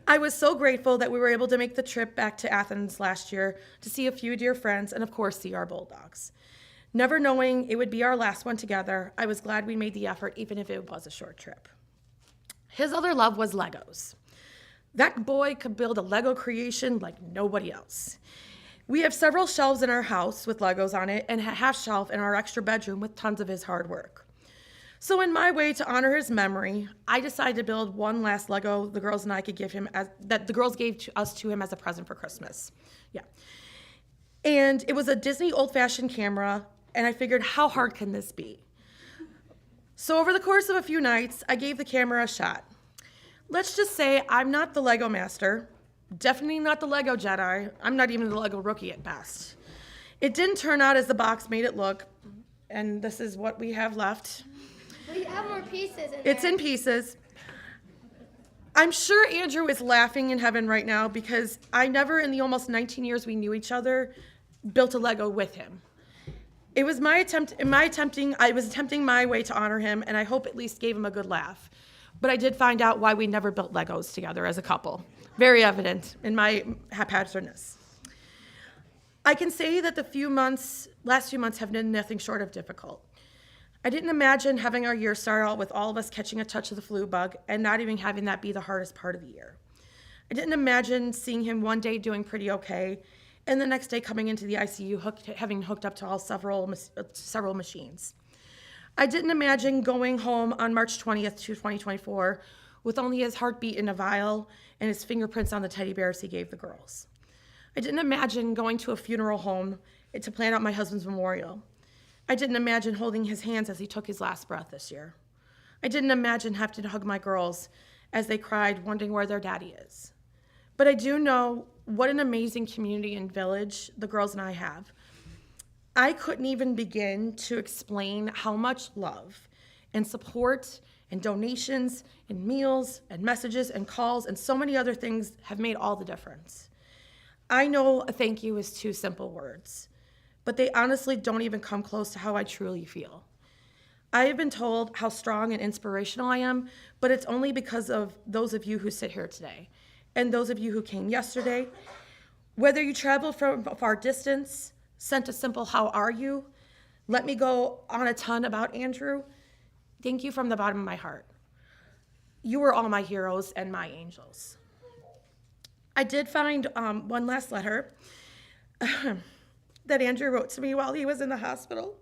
B: I was so grateful that we were able to make the trip back to Athens last year to see a few dear friends and, of course, see our Bulldogs. Never knowing it would be our last one together, I was glad we made the effort, even if it was a short trip. His other love was Legos. That boy could build a Lego creation like nobody else. We have several shelves in our house with Legos on it and a half shelf in our extra bedroom with tons of his hard work. So in my way to honor his memory, I decided to build one last Lego the girls and I could give him that the girls gave to him as a present for Christmas. Yeah. And it was a Disney old-fashioned camera, and I figured, how hard can this be? So over the course of a few nights, I gave the camera a shot. Let's just say I'm not the Lego master, definitely not the Lego Jedi, I'm not even the Lego rookie at best. It didn't turn out as the box made it look, and this is what we have left.
M: We have more pieces in
B: It's
M: there.
B: in pieces. I'm sure Andrew is laughing in heaven right now because I never, in the almost 19 years we knew each other, built a Lego with him. It was I was attempting my way to honor him, and I hope at least gave him a good laugh. But I did find out why we never built Legos together as a couple. Very evident in my haphazardness. I can say that the last few months have been nothing short of difficult. I didn't imagine having our year start out with all of us catching a touch of the flu bug and not even having that be the hardest part of the year. I didn't imagine seeing him one day doing pretty okay and the next day coming into the ICU having hooked up to several machines. I didn't imagine going home on March 20th, 2024 with only his heartbeat in a vial and his fingerprints on the teddy bears he gave the girls. I didn't imagine going to a funeral home to plan out my husband's memorial. I didn't imagine holding his hands as he took his last breath this year. I didn't imagine having to hug my girls as they cried, wondering where their daddy is. But I do know what an amazing community and village the girls and I have. I couldn't even begin to explain how much love and support and donations and meals and messages and calls and so many other things have made all the difference. I know a thank you is 2 simple words, but they honestly don't even come close to how I truly feel. I have been told how strong and inspirational I am, but it's only because of those of you who sit here today and those of you who came yesterday. Whether you traveled from a far distance, sent a simple how are you, let me go on a ton about Andrew, thank you from the bottom of my heart. You were all my heroes and my angels. I did find one last letter that Andrew wrote to me while he was in the hospital.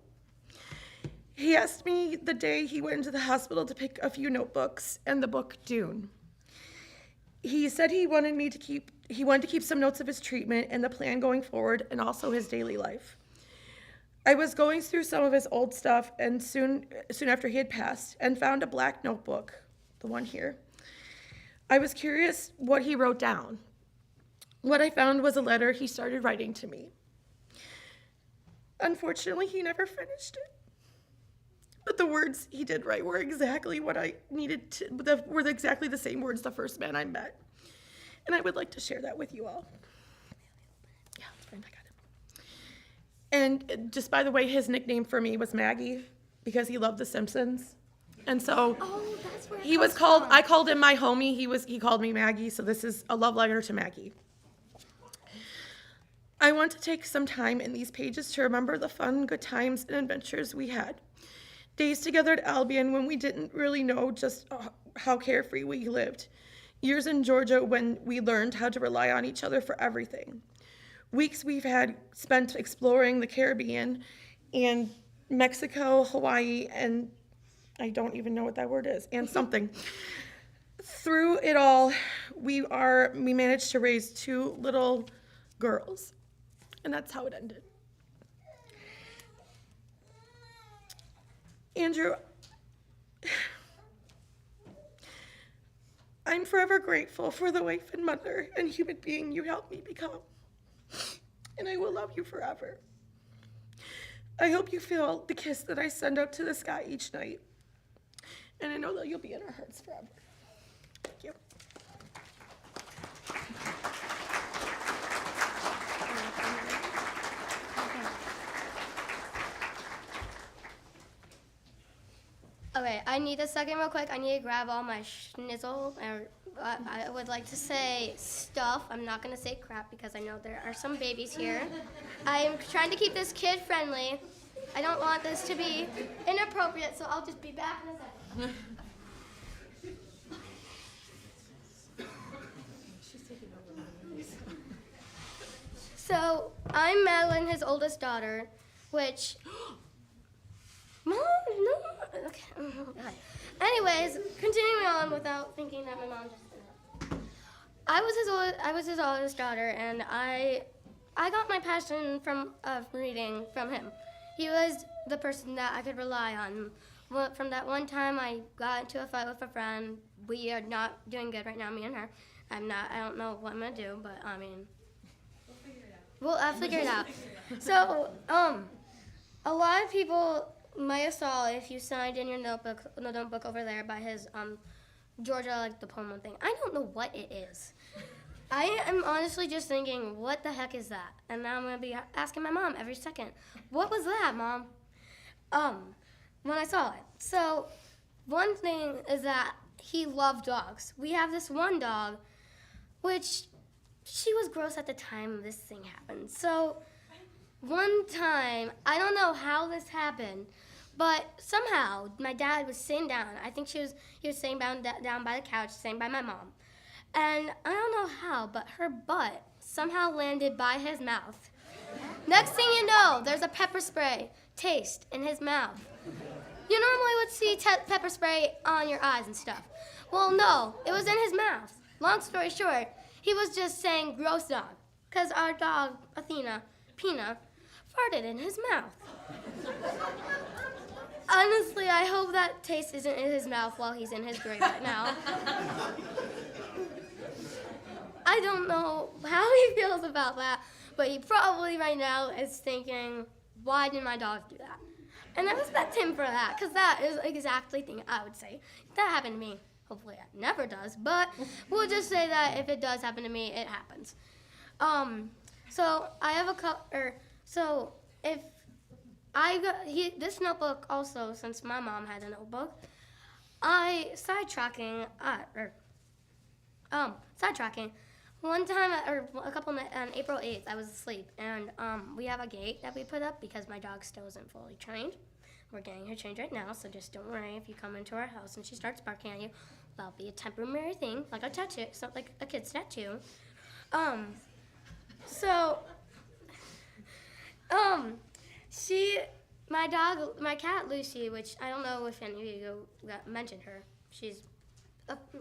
B: He asked me the day he went into the hospital to pick a few notebooks and the book Dune. He said he wanted to keep some notes of his treatment and the plan going forward and also his daily life. I was going through some of his old stuff and soon after he had passed and found a black notebook, the one here. I was curious what he wrote down. What I found was a letter he started writing to me. Unfortunately, he never finished it. But the words he did write were exactly what I needed to, were exactly the same words the first man I met. And I would like to share that with you all. Yeah, it's fine, I got it. And just by the way, his nickname for me was Maggie because he loved The Simpsons. And so
M: that's where
B: he was called, I called him my homie, he called me Maggie, so this is a love letter to Maggie. I want to take some time in these pages to remember the fun, good times and adventures we had. Days together at Albion when we didn't really know just how carefree we lived. Years in Georgia when we learned how to rely on each other for everything. Weeks we've had spent exploring the Caribbean and Mexico, Hawaii, and I don't even know what that word is, and something. through it all, we managed to raise 2 little girls, and that's how it ended. Andrew, I'm forever grateful for the wife and mother and human being you helped me become, and I will love you forever. I hope you feel the kiss that I send up to the sky each night, and I know that you'll be in our hearts forever. Thank you.
M: Okay, I need a second real quick. I need to grab all my schnizzle. I would like to say stuff. I'm not going to say crap because I know there are some babies here. I am trying to keep this kid friendly. I don't want this to be inappropriate, so I'll just be back in a second. So, I'm Madeline, his oldest daughter, which... Mom, no. Okay. Oh, God. Anyways, continuing on without thinking that my mom just... I was his oldest daughter, and I got my passion from reading from him. He was the person that I could rely on. From that one time I got into a fight with a friend. We are not doing good right now, me and her. I don't know what I'm gonna do, but I mean... I'll figure it out. So, a lot of people might have saw if you signed in your notebook over there by his Georgia, like the poem thing. I don't know what it is. I am honestly just thinking, what the heck is that? And now I'm gonna be asking my mom every second, what was that, Mom? When I saw it. So, one thing is that he loved dogs. We have this one dog, which she was gross at the time this thing happened. So, one time, I don't know how this happened, but somehow my dad was sitting down. I think he was sitting down by the couch, sitting by my mom. And I don't know how, but her butt somehow landed by his mouth. Next thing you know, there's a pepper spray taste in his mouth. You normally would see pepper spray on your eyes and stuff. Well, no, it was in his mouth. Long story short, he was just saying gross dog, because our dog, Athena, Pina, farted in his mouth. Honestly, I hope that taste isn't in his mouth while he's in his grave right now. I don't know how he feels about that, but he probably right now is thinking, why did my dog do that? And I respect him for that, because that is exactly the thing I would say. That happened to me. Hopefully it never does, but we'll just say that if it does happen to me, it happens. So I have this notebook also, since my mom had a notebook, sidetracking. One time, on April 8th, I was asleep, and we have a gate that we put up because my dog still isn't fully trained. We're getting her trained right now, so just don't worry if you come into our house and she starts barking at you. That'll be a temporary thing, like a tattoo, it's not like a kid's tattoo. My cat Lucy, which I don't know if any of you mentioned her.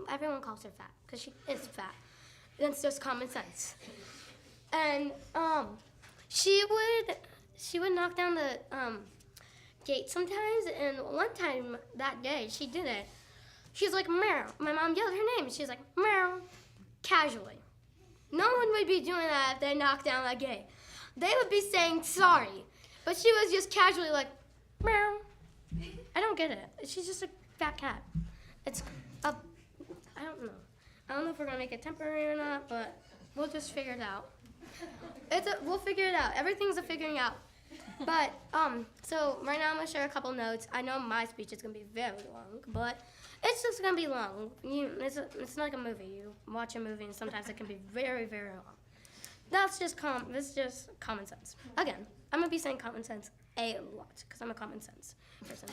M: Everyone calls her fat because she is fat. That's just common sense. And she would knock down the gate sometimes. And one time that day she did it. She's like, meow. My mom yelled her name. She's like, meow, casually. No one would be doing that if they knocked down that gate. They would be saying sorry. But she was just casually like, meow. I don't get it. She's just a fat cat. I don't know. I don't know if we're gonna make it temporary or not, but we'll just figure it out. We'll figure it out. Everything's a figuring out. But, so right now I'm gonna share a couple notes. I know my speech is gonna be very long, but it's just gonna be long. It's like a movie. You watch a movie and sometimes it can be very, very long. This is just common sense. Again, I'm gonna be saying common sense a lot because I'm a common sense person.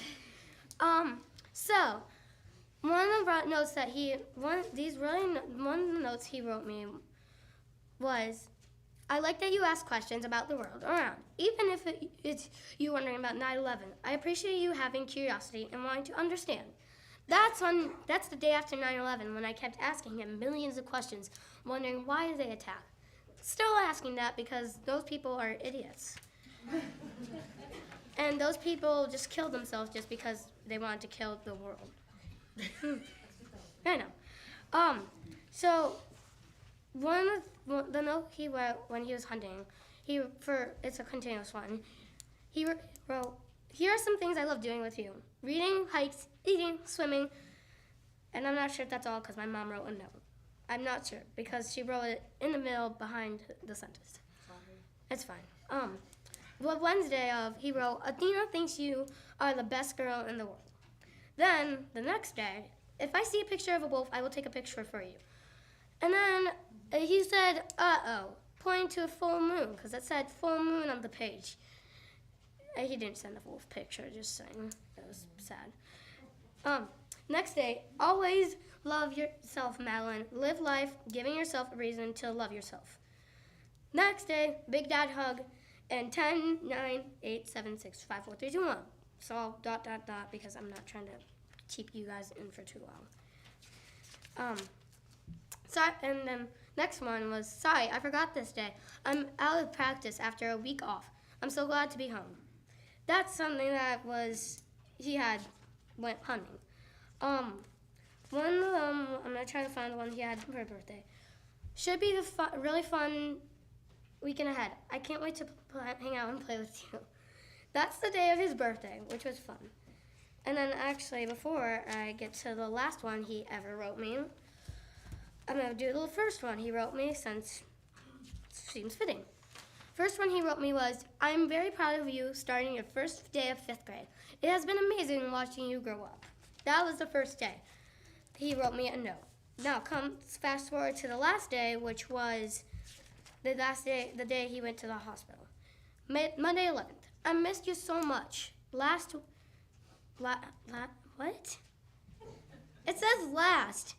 M: So one of the notes he wrote me was, I like that you ask questions about the world around, even if it's you wondering about 9/11. I appreciate you having curiosity and wanting to understand. That's the day after 9/11 when I kept asking him millions of questions, wondering why did they attack. Still asking that because those people are idiots. And those people just killed themselves just because they wanted to kill the world. I know. So the note he wrote when he was hunting, it's a continuous one. He wrote, "Here are some things I love doing with you: reading, hikes, eating, swimming." And I'm not sure if that's all because my mom wrote a note. I'm not sure because she wrote it in the middle behind the sentence. It's fine. Wednesday he wrote, "Athena thinks you are the best girl in the world." Then the next day, "If I see a picture of a wolf, I will take a picture for you." And then he said, "Uh-oh," pointing to a full moon because it said full moon on the page. He didn't send a wolf picture, just saying. That was sad. Next day, "Always love yourself, Madeline. Live life, giving yourself a reason to love yourself." Next day, big dad hug, and 10, 9, 8, 7, 6, 5, 4, 3, 2, 1. So dot, dot, dot, because I'm not trying to keep you guys in for too long. And then next one was, "Sorry, I forgot this day. I'm out of practice after a week off. I'm so glad to be home." That's something that went hunting. One of them, I'm gonna try to find the one he had for his birthday. "Should be the really fun weekend ahead. I can't wait to hang out and play with you." That's the day of his birthday, which was fun. And then actually, before I get to the last one he ever wrote me, I'm gonna do the first one he wrote me since it seems fitting. First one he wrote me was, "I'm very proud of you starting your first day of 5th grade. It has been amazing watching you grow up." That was the first day. He wrote me a note. Now fast forward to the last day, which was the day he went to the hospital. Monday 11th. "I missed you so much. What? It says last.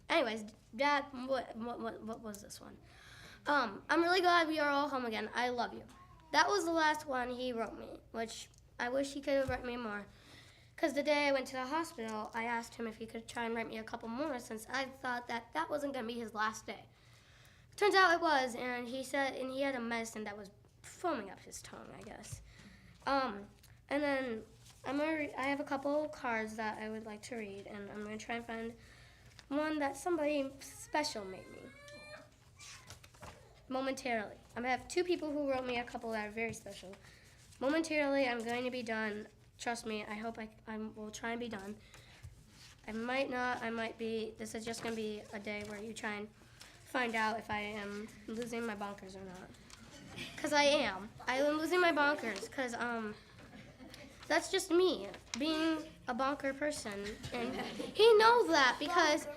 M: Anyways, Dad, what was this one? "I'm really glad we are all home again. I love you." That was the last one he wrote me, which I wish he could have written me more. Because the day I went to the hospital, I asked him if he could try and write me a couple more since I thought that wasn't going to be his last day. Turns out it was, and he had a medicine that was foaming up his tongue, I guess. And then I have a couple cards that I would like to read, and I'm going to try and find one that somebody special made me. Momentarily. I'm going to have 2 people who wrote me a couple that are very special. Momentarily, I'm going to be done. Trust me, I hope I will try and be done. I might not, I might be. This is just going to be a day where you try and find out if I am losing my bonkers or not. Because I am. I am losing my bonkers because that's just me being a bonker person. And he knows that because,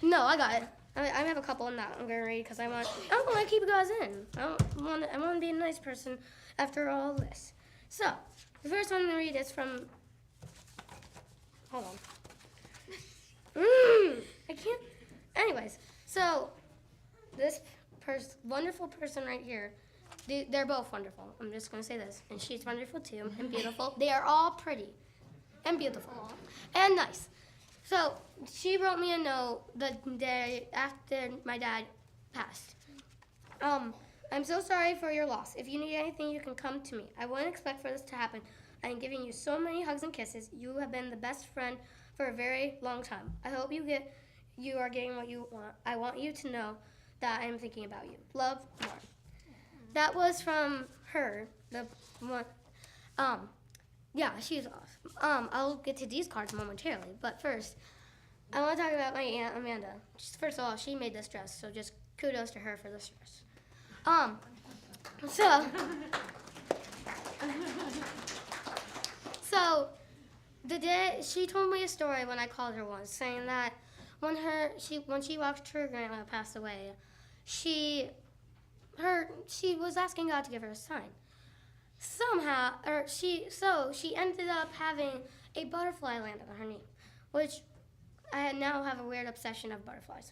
M: no, I got it. I have a couple that I'm going to read because I want to keep you guys in. I want to be a nice person after all this. So, the first one I'm going to read is from, hold on. I can't, anyways. So, this wonderful person right here, they're both wonderful. I'm just going to say this. And she's wonderful too, and beautiful. They are all pretty, and beautiful, and nice. So, she wrote me a note the day after my dad passed. "I'm so sorry for your loss. If you need anything, you can come to me. I wouldn't expect for this to happen. I am giving you so many hugs and kisses. You have been the best friend for a very long time. I hope you are getting what you want. I want you to know that I am thinking about you. Love, Lauren." That was from her, the one. Yeah, she's awesome. I'll get to these cards momentarily, but first, I want to talk about my Aunt Amanda. First of all, she made this dress, so just kudos to her for this dress. So the day she told me a story when I called her once, saying that when she watched her grandma pass away, she was asking God to give her a sign. She ended up having a butterfly land on her knee, which I now have a weird obsession of butterflies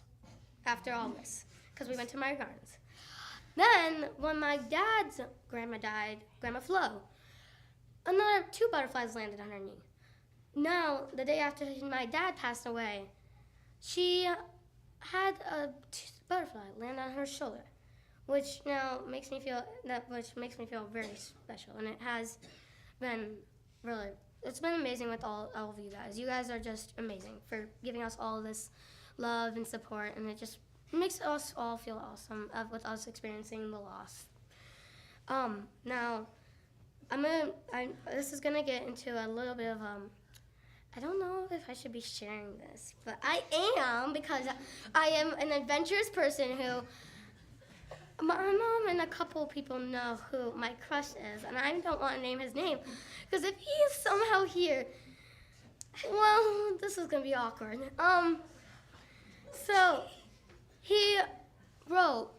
M: after all this, because we went to Meyer Gardens. Then, when my dad's grandma died, Grandma Flo, 2 butterflies landed on her knee. now, the day after my dad passed away, she had a butterfly land on her shoulder, which now makes me feel very special. And it has been really, it's been amazing with all of you guys. You guys are just amazing for giving us all this love and support, and it just makes us all feel awesome with us experiencing the loss. Now, this is gonna get into a little bit of I don't know if I should be sharing this, but I am, because I am an adventurous person who my mom and a couple people know who my crush is, and I don't want to name his name, because if he is somehow here, well, this is gonna be awkward. So he wrote,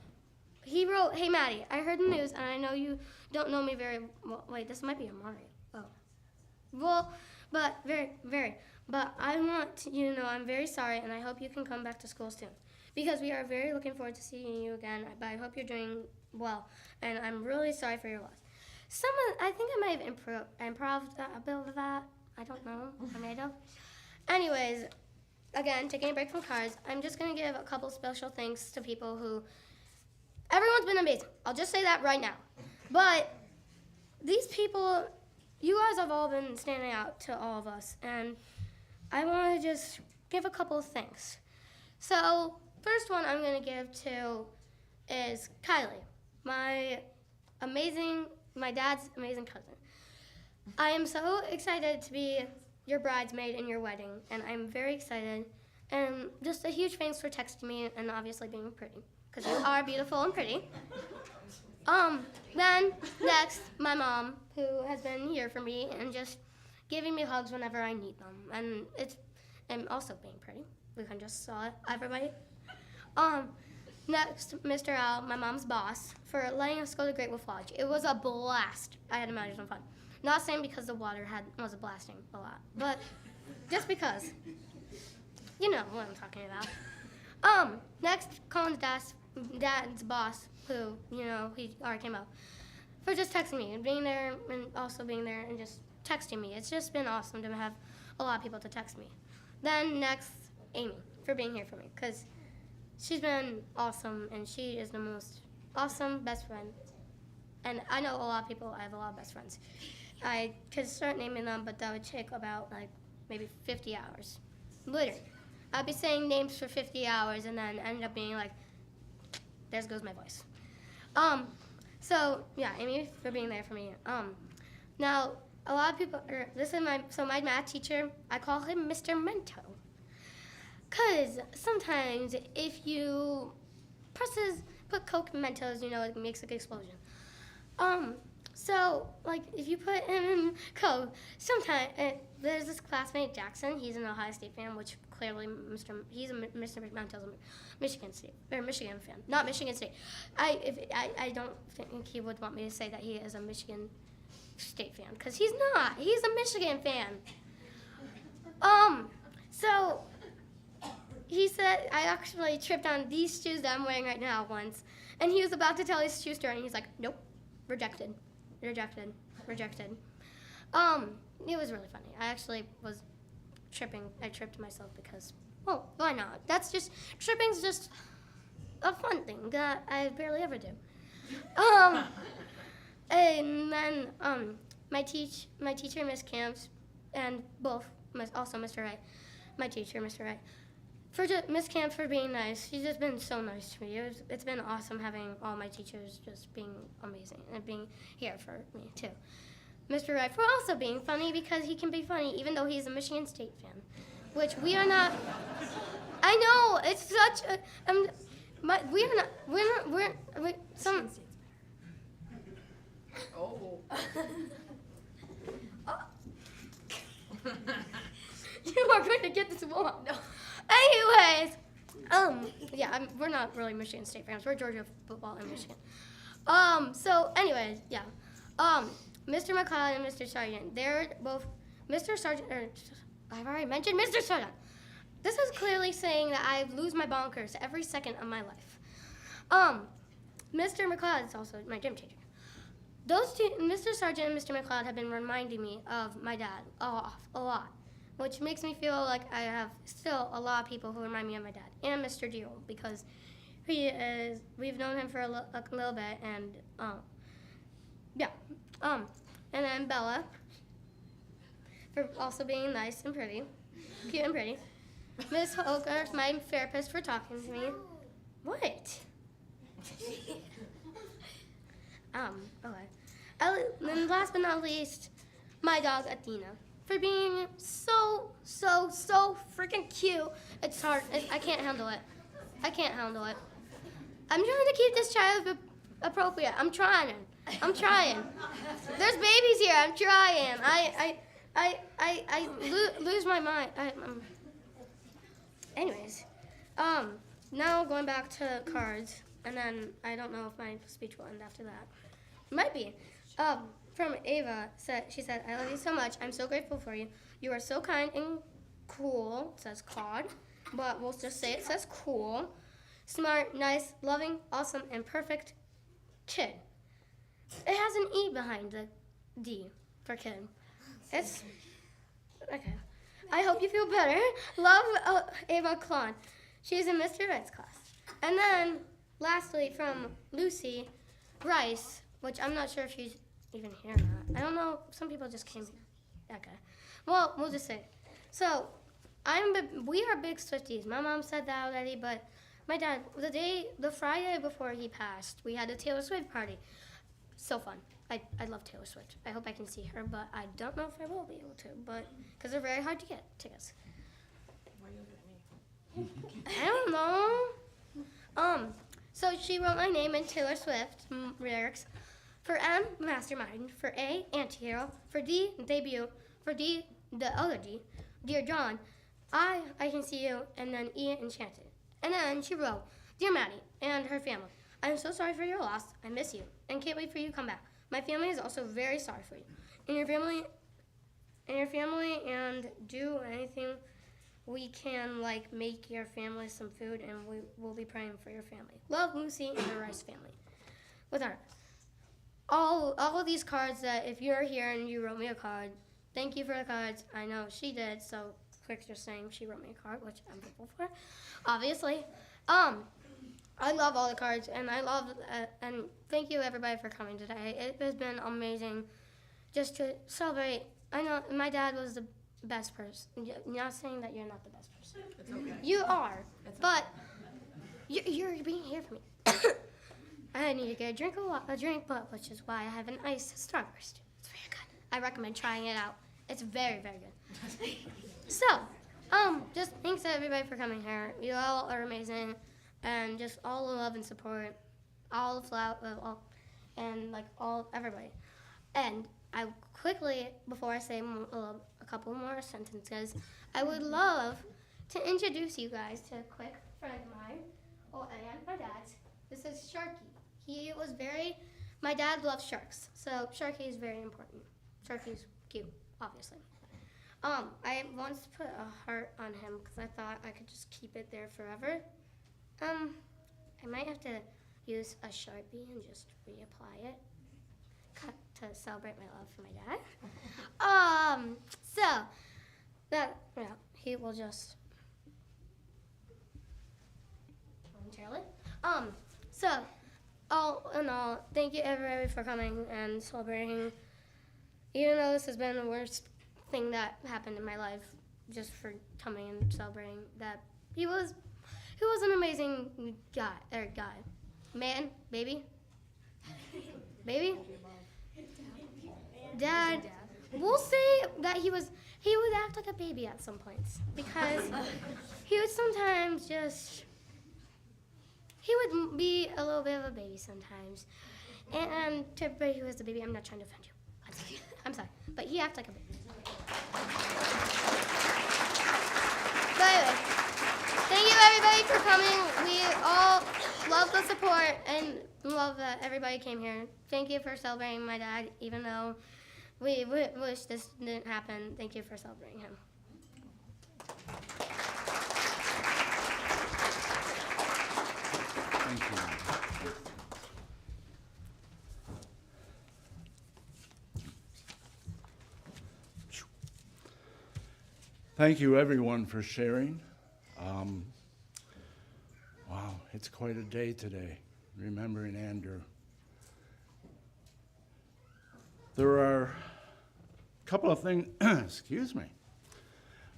M: "Hey Maddie, I heard the news, and I know you don't know me very well." Wait, this might be a Mario. Oh, well, but but I want you to know I'm very sorry, and I hope you can come back to school soon, because we are very looking forward to seeing you again. But I hope you're doing well, and I'm really sorry for your loss. I think I might have improved a bit of that. I don't know. I might have. Anyways, again, taking a break from cards, I'm just gonna give a couple special thanks to people who. Everyone's been amazing. I'll just say that right now. But these people, you guys have all been standing out to all of us, and I want to just give a couple of thanks. So, first one I'm going to give to is Kylie, my dad's amazing cousin. I am so excited to be your bridesmaid in your wedding, and I'm very excited. And just a huge thanks for texting me and obviously being pretty, because you are beautiful and pretty. Then next, my mom, who has been here for me and just giving me hugs whenever I need them, and also being pretty. We can just saw it, everybody. Next, Mr. Al, my mom's boss, for letting us go to Great Wolf Lodge. It was a blast. I had imagine fun. Not saying because the water was blasting a lot, but just because. You know what I'm talking about. Next, Colin's dad's boss, who, he already came out, for just texting me and being there and also being there and just texting me. It's just been awesome to have a lot of people to text me. Then next, Amy, for being here for me, because she's been awesome, and she is the most awesome best friend. And I know a lot of people, I have a lot of best friends. I could start naming them, but that would take about maybe 50 hours. Literally. I'd be saying names for 50 hours and then end up being like, there goes my voice. So yeah, Amy, for being there for me. Now, a lot of people, my math teacher, I call him Mr. Mento. Cause sometimes if you put Coke in Mentos, it makes an explosion. So if you put him in Coke, sometimes, there's this classmate, Jackson, he's an Ohio State fan, which clearly he's a Mr. Mento's a Michigan fan, not Michigan State. I don't think he would want me to say that he is a Michigan State fan, because he's not. He's a Michigan fan. So he said I actually tripped on these shoes that I'm wearing right now once, and he was about to tell his shoe story, and he's like, nope, rejected. It was really funny. I actually was tripping. I tripped myself because, well, why not? Tripping's just a fun thing that I barely ever do. And then my teacher, Miss Camps, and also Mr. Wright, my teacher, Mr. Wright, Miss Camps for being nice. She's just been so nice to me. It's been awesome having all my teachers just being amazing and being here for me too. Mr. Wright for also being funny, because he can be funny even though he's a Michigan State fan, which we are not. I know, it's such a, we're some.
I: Oh.
M: You are going to get this wrong. No. Anyways, yeah, we're not really Michigan State fans. We're Georgia football in Michigan. So anyways, yeah. Mr. McLeod and Mr. Sargent, they're both, Mr. Sargent, I've already mentioned Mr. Sargent. This is clearly saying that I lose my bonkers every second of my life. Mr. McLeod is also my gym teacher. Those two, Mr. Sargent and Mr. McLeod, have been reminding me of my dad a lot. which makes me feel like I have still a lot of people who remind me of my dad, and Mr. Deal, because we've known him for a little bit, and yeah. And then Bella, for also being nice and pretty, cute and pretty. Miss Holker, my therapist, for talking to me. What? Okay. And last but not least, my dog Athena, for being so freaking cute. It's hard. I can't handle it. I'm trying to keep this child appropriate. I'm trying. There's babies here. I'm trying. I lose my mind. Anyways, now going back to cards, and then I don't know if my speech will end after that. Might be. From Ava, she said, I love you so much. I'm so grateful for you. You are so kind and cool. It says Claude, but we'll just say it says cool. Smart, nice, loving, awesome, and perfect kid. It has an E behind the D for kid. It's okay. I hope you feel better. Love, Ava Claude. She's in Mr. Red's class. And then, lastly, from Lucy Rice, which I'm not sure if she's even here or not. I don't know. Some people just came here. Okay. Well, we'll just say it. So, we are big Swifties. My mom said that already, but my dad, the Friday before he passed, we had a Taylor Swift party. So fun. I love Taylor Swift. I hope I can see her, but I don't know if I will be able to, because they're very hard to get tickets. Why are you looking at me? I don't know. So she wrote my name in Taylor Swift lyrics. For M, Mastermind. For A, Antihero. For D, Debut. For D, the other D, Dear John. I Can See You. And then E, Enchanted. And then she wrote, Dear Maddie and her family. I'm so sorry for your loss. I miss you and can't wait for you to come back. My family is also very sorry for you. And your family, and do anything we can, like make your family some food, and we will be praying for your family. Love, Lucy and the Rice family. With her. All of these cards that if you're here and you wrote me a card, thank you for the cards. I know she did, so quick just saying she wrote me a card, which I'm grateful for, obviously. I love all the cards, and and thank you everybody for coming today. It has been amazing just to celebrate. I know my dad was the best person. Not saying that you're not the best person.
I: It's okay.
M: You are, but you're being here for me. I need to get a drink, but which is why I have an iced Starburst. It's very good. I recommend trying it out. It's very, very good. So, just thanks to everybody for coming here. You all are amazing. And just all the love and support, all the and like everybody. And I quickly, before I say a couple more sentences, I would love to introduce you guys to a quick friend of mine, and my dad's. This is Sharky. My dad loves sharks, so Sharky is very important. Sharky's cute, obviously. I once put a heart on him because I thought I could just keep it there forever. I might have to use a Sharpie and just reapply it to celebrate my love for my dad. So that he will just momentarily. So all in all, thank you everybody for coming and celebrating. Even though this has been the worst thing that happened in my life, just for coming and celebrating that he was an amazing guy. Man, baby. Dad. We'll say that he would act like a baby at some points, because he would sometimes he would be a little bit of a baby sometimes. And to everybody who is a baby, I'm not trying to offend you. I'm sorry, but he acts like a baby. But anyway, thank you everybody for coming. We all love the support and love that everybody came here. Thank you for celebrating my dad, even though we wish this didn't happen. Thank you for celebrating him.
A: Thank you. Thank you, everyone, for sharing. Wow, it's quite a day today, remembering Andrew. There are a couple of things, excuse me.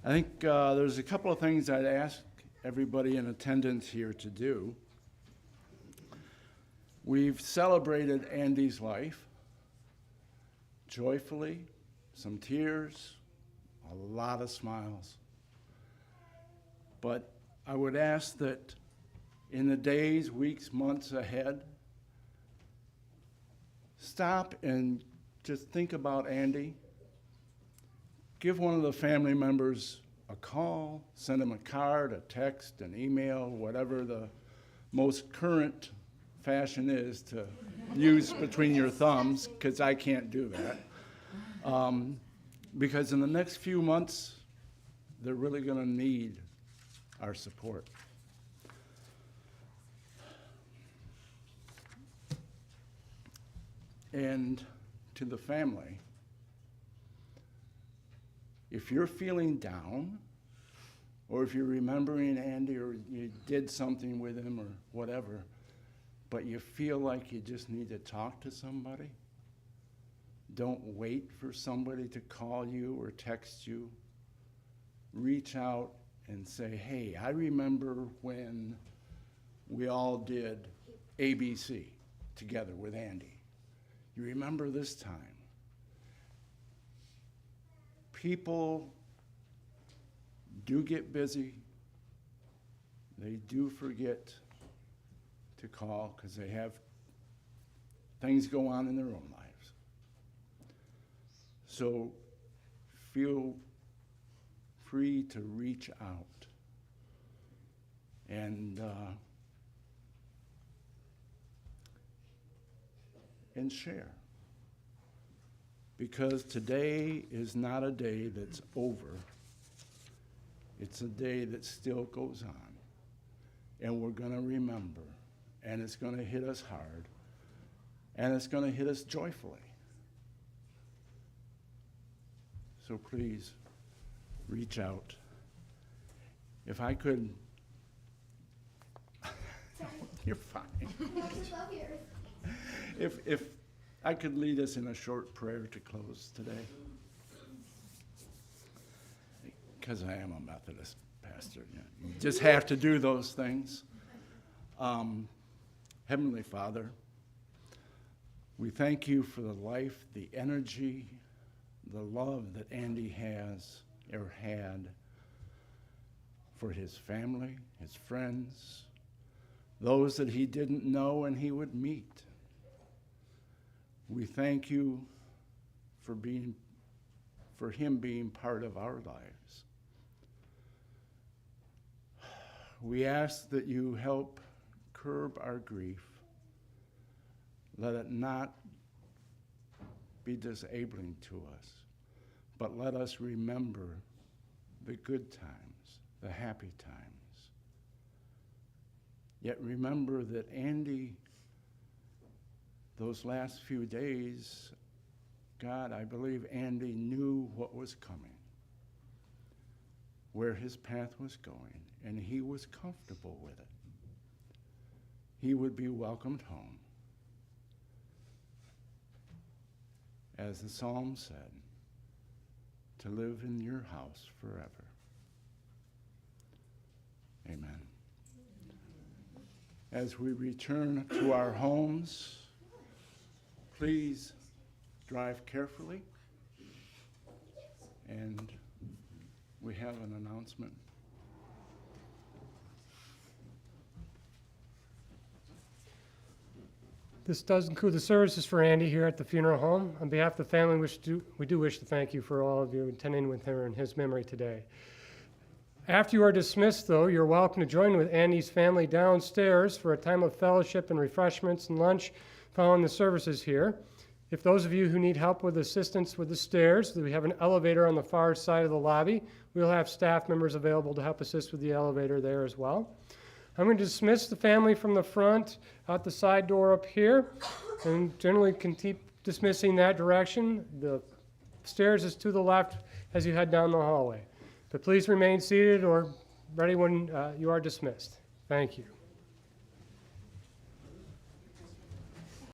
A: I think there's a couple of things I'd ask everybody in attendance here to do. We've celebrated Andy's life joyfully, some tears, a lot of smiles. But I would ask that in the days, weeks, months ahead, stop and just think about Andy. Give one of the family members a call, send him a card, a text, an email, whatever the most current fashion is to use between your thumbs, because I can't do that. Because in the next few months, they're really going to need our support. And to the family, if you're feeling down, or if you're remembering Andy, or you did something with him or whatever, but you feel like you just need to talk to somebody, don't wait for somebody to call you or text you. Reach out and say, hey, I remember when we all did ABC together with Andy. You remember this time? People do get busy. They do forget to call because they have things go on in their own lives. So feel free to reach out and share. Because today is not a day that's over. It's a day that still goes on. And we're going to remember. And it's going to hit us hard. And it's going to hit us joyfully. So please, reach out. If I could... You're fine. If I could lead us in a short prayer to close today. Because I am a Methodist pastor. You just have to do those things. Heavenly Father, we thank you for the life, the energy, the love that Andy has or had for his family, his friends, those that he didn't know and he would meet. We thank you for him being part of our lives. We ask that you help curb our grief. Let it not be disabling to us, but let us remember the good times, the happy times. Yet remember that Andy, those last few days, God, I believe Andy knew what was coming, where his path was going, and he was comfortable with it. He would be welcomed home. As the psalm said, to live in your house forever. Amen. As we return to our homes, please drive carefully. And we have an announcement.
N: This does conclude the services for Andy here at the funeral home. On behalf of the family, we do wish to thank you for all of you attending with her in his memory today. After you are dismissed, though, you're welcome to join with Andy's family downstairs for a time of fellowship and refreshments and lunch following the services here. If those of you who need help with assistance with the stairs, we have an elevator on the far side of the lobby. We'll have staff members available to help assist with the elevator there as well. I'm going to dismiss the family from the front out the side door up here, and generally can keep dismissing that direction. The stairs is to the left as you head down the hallway. But please remain seated or ready when you are dismissed. Thank you.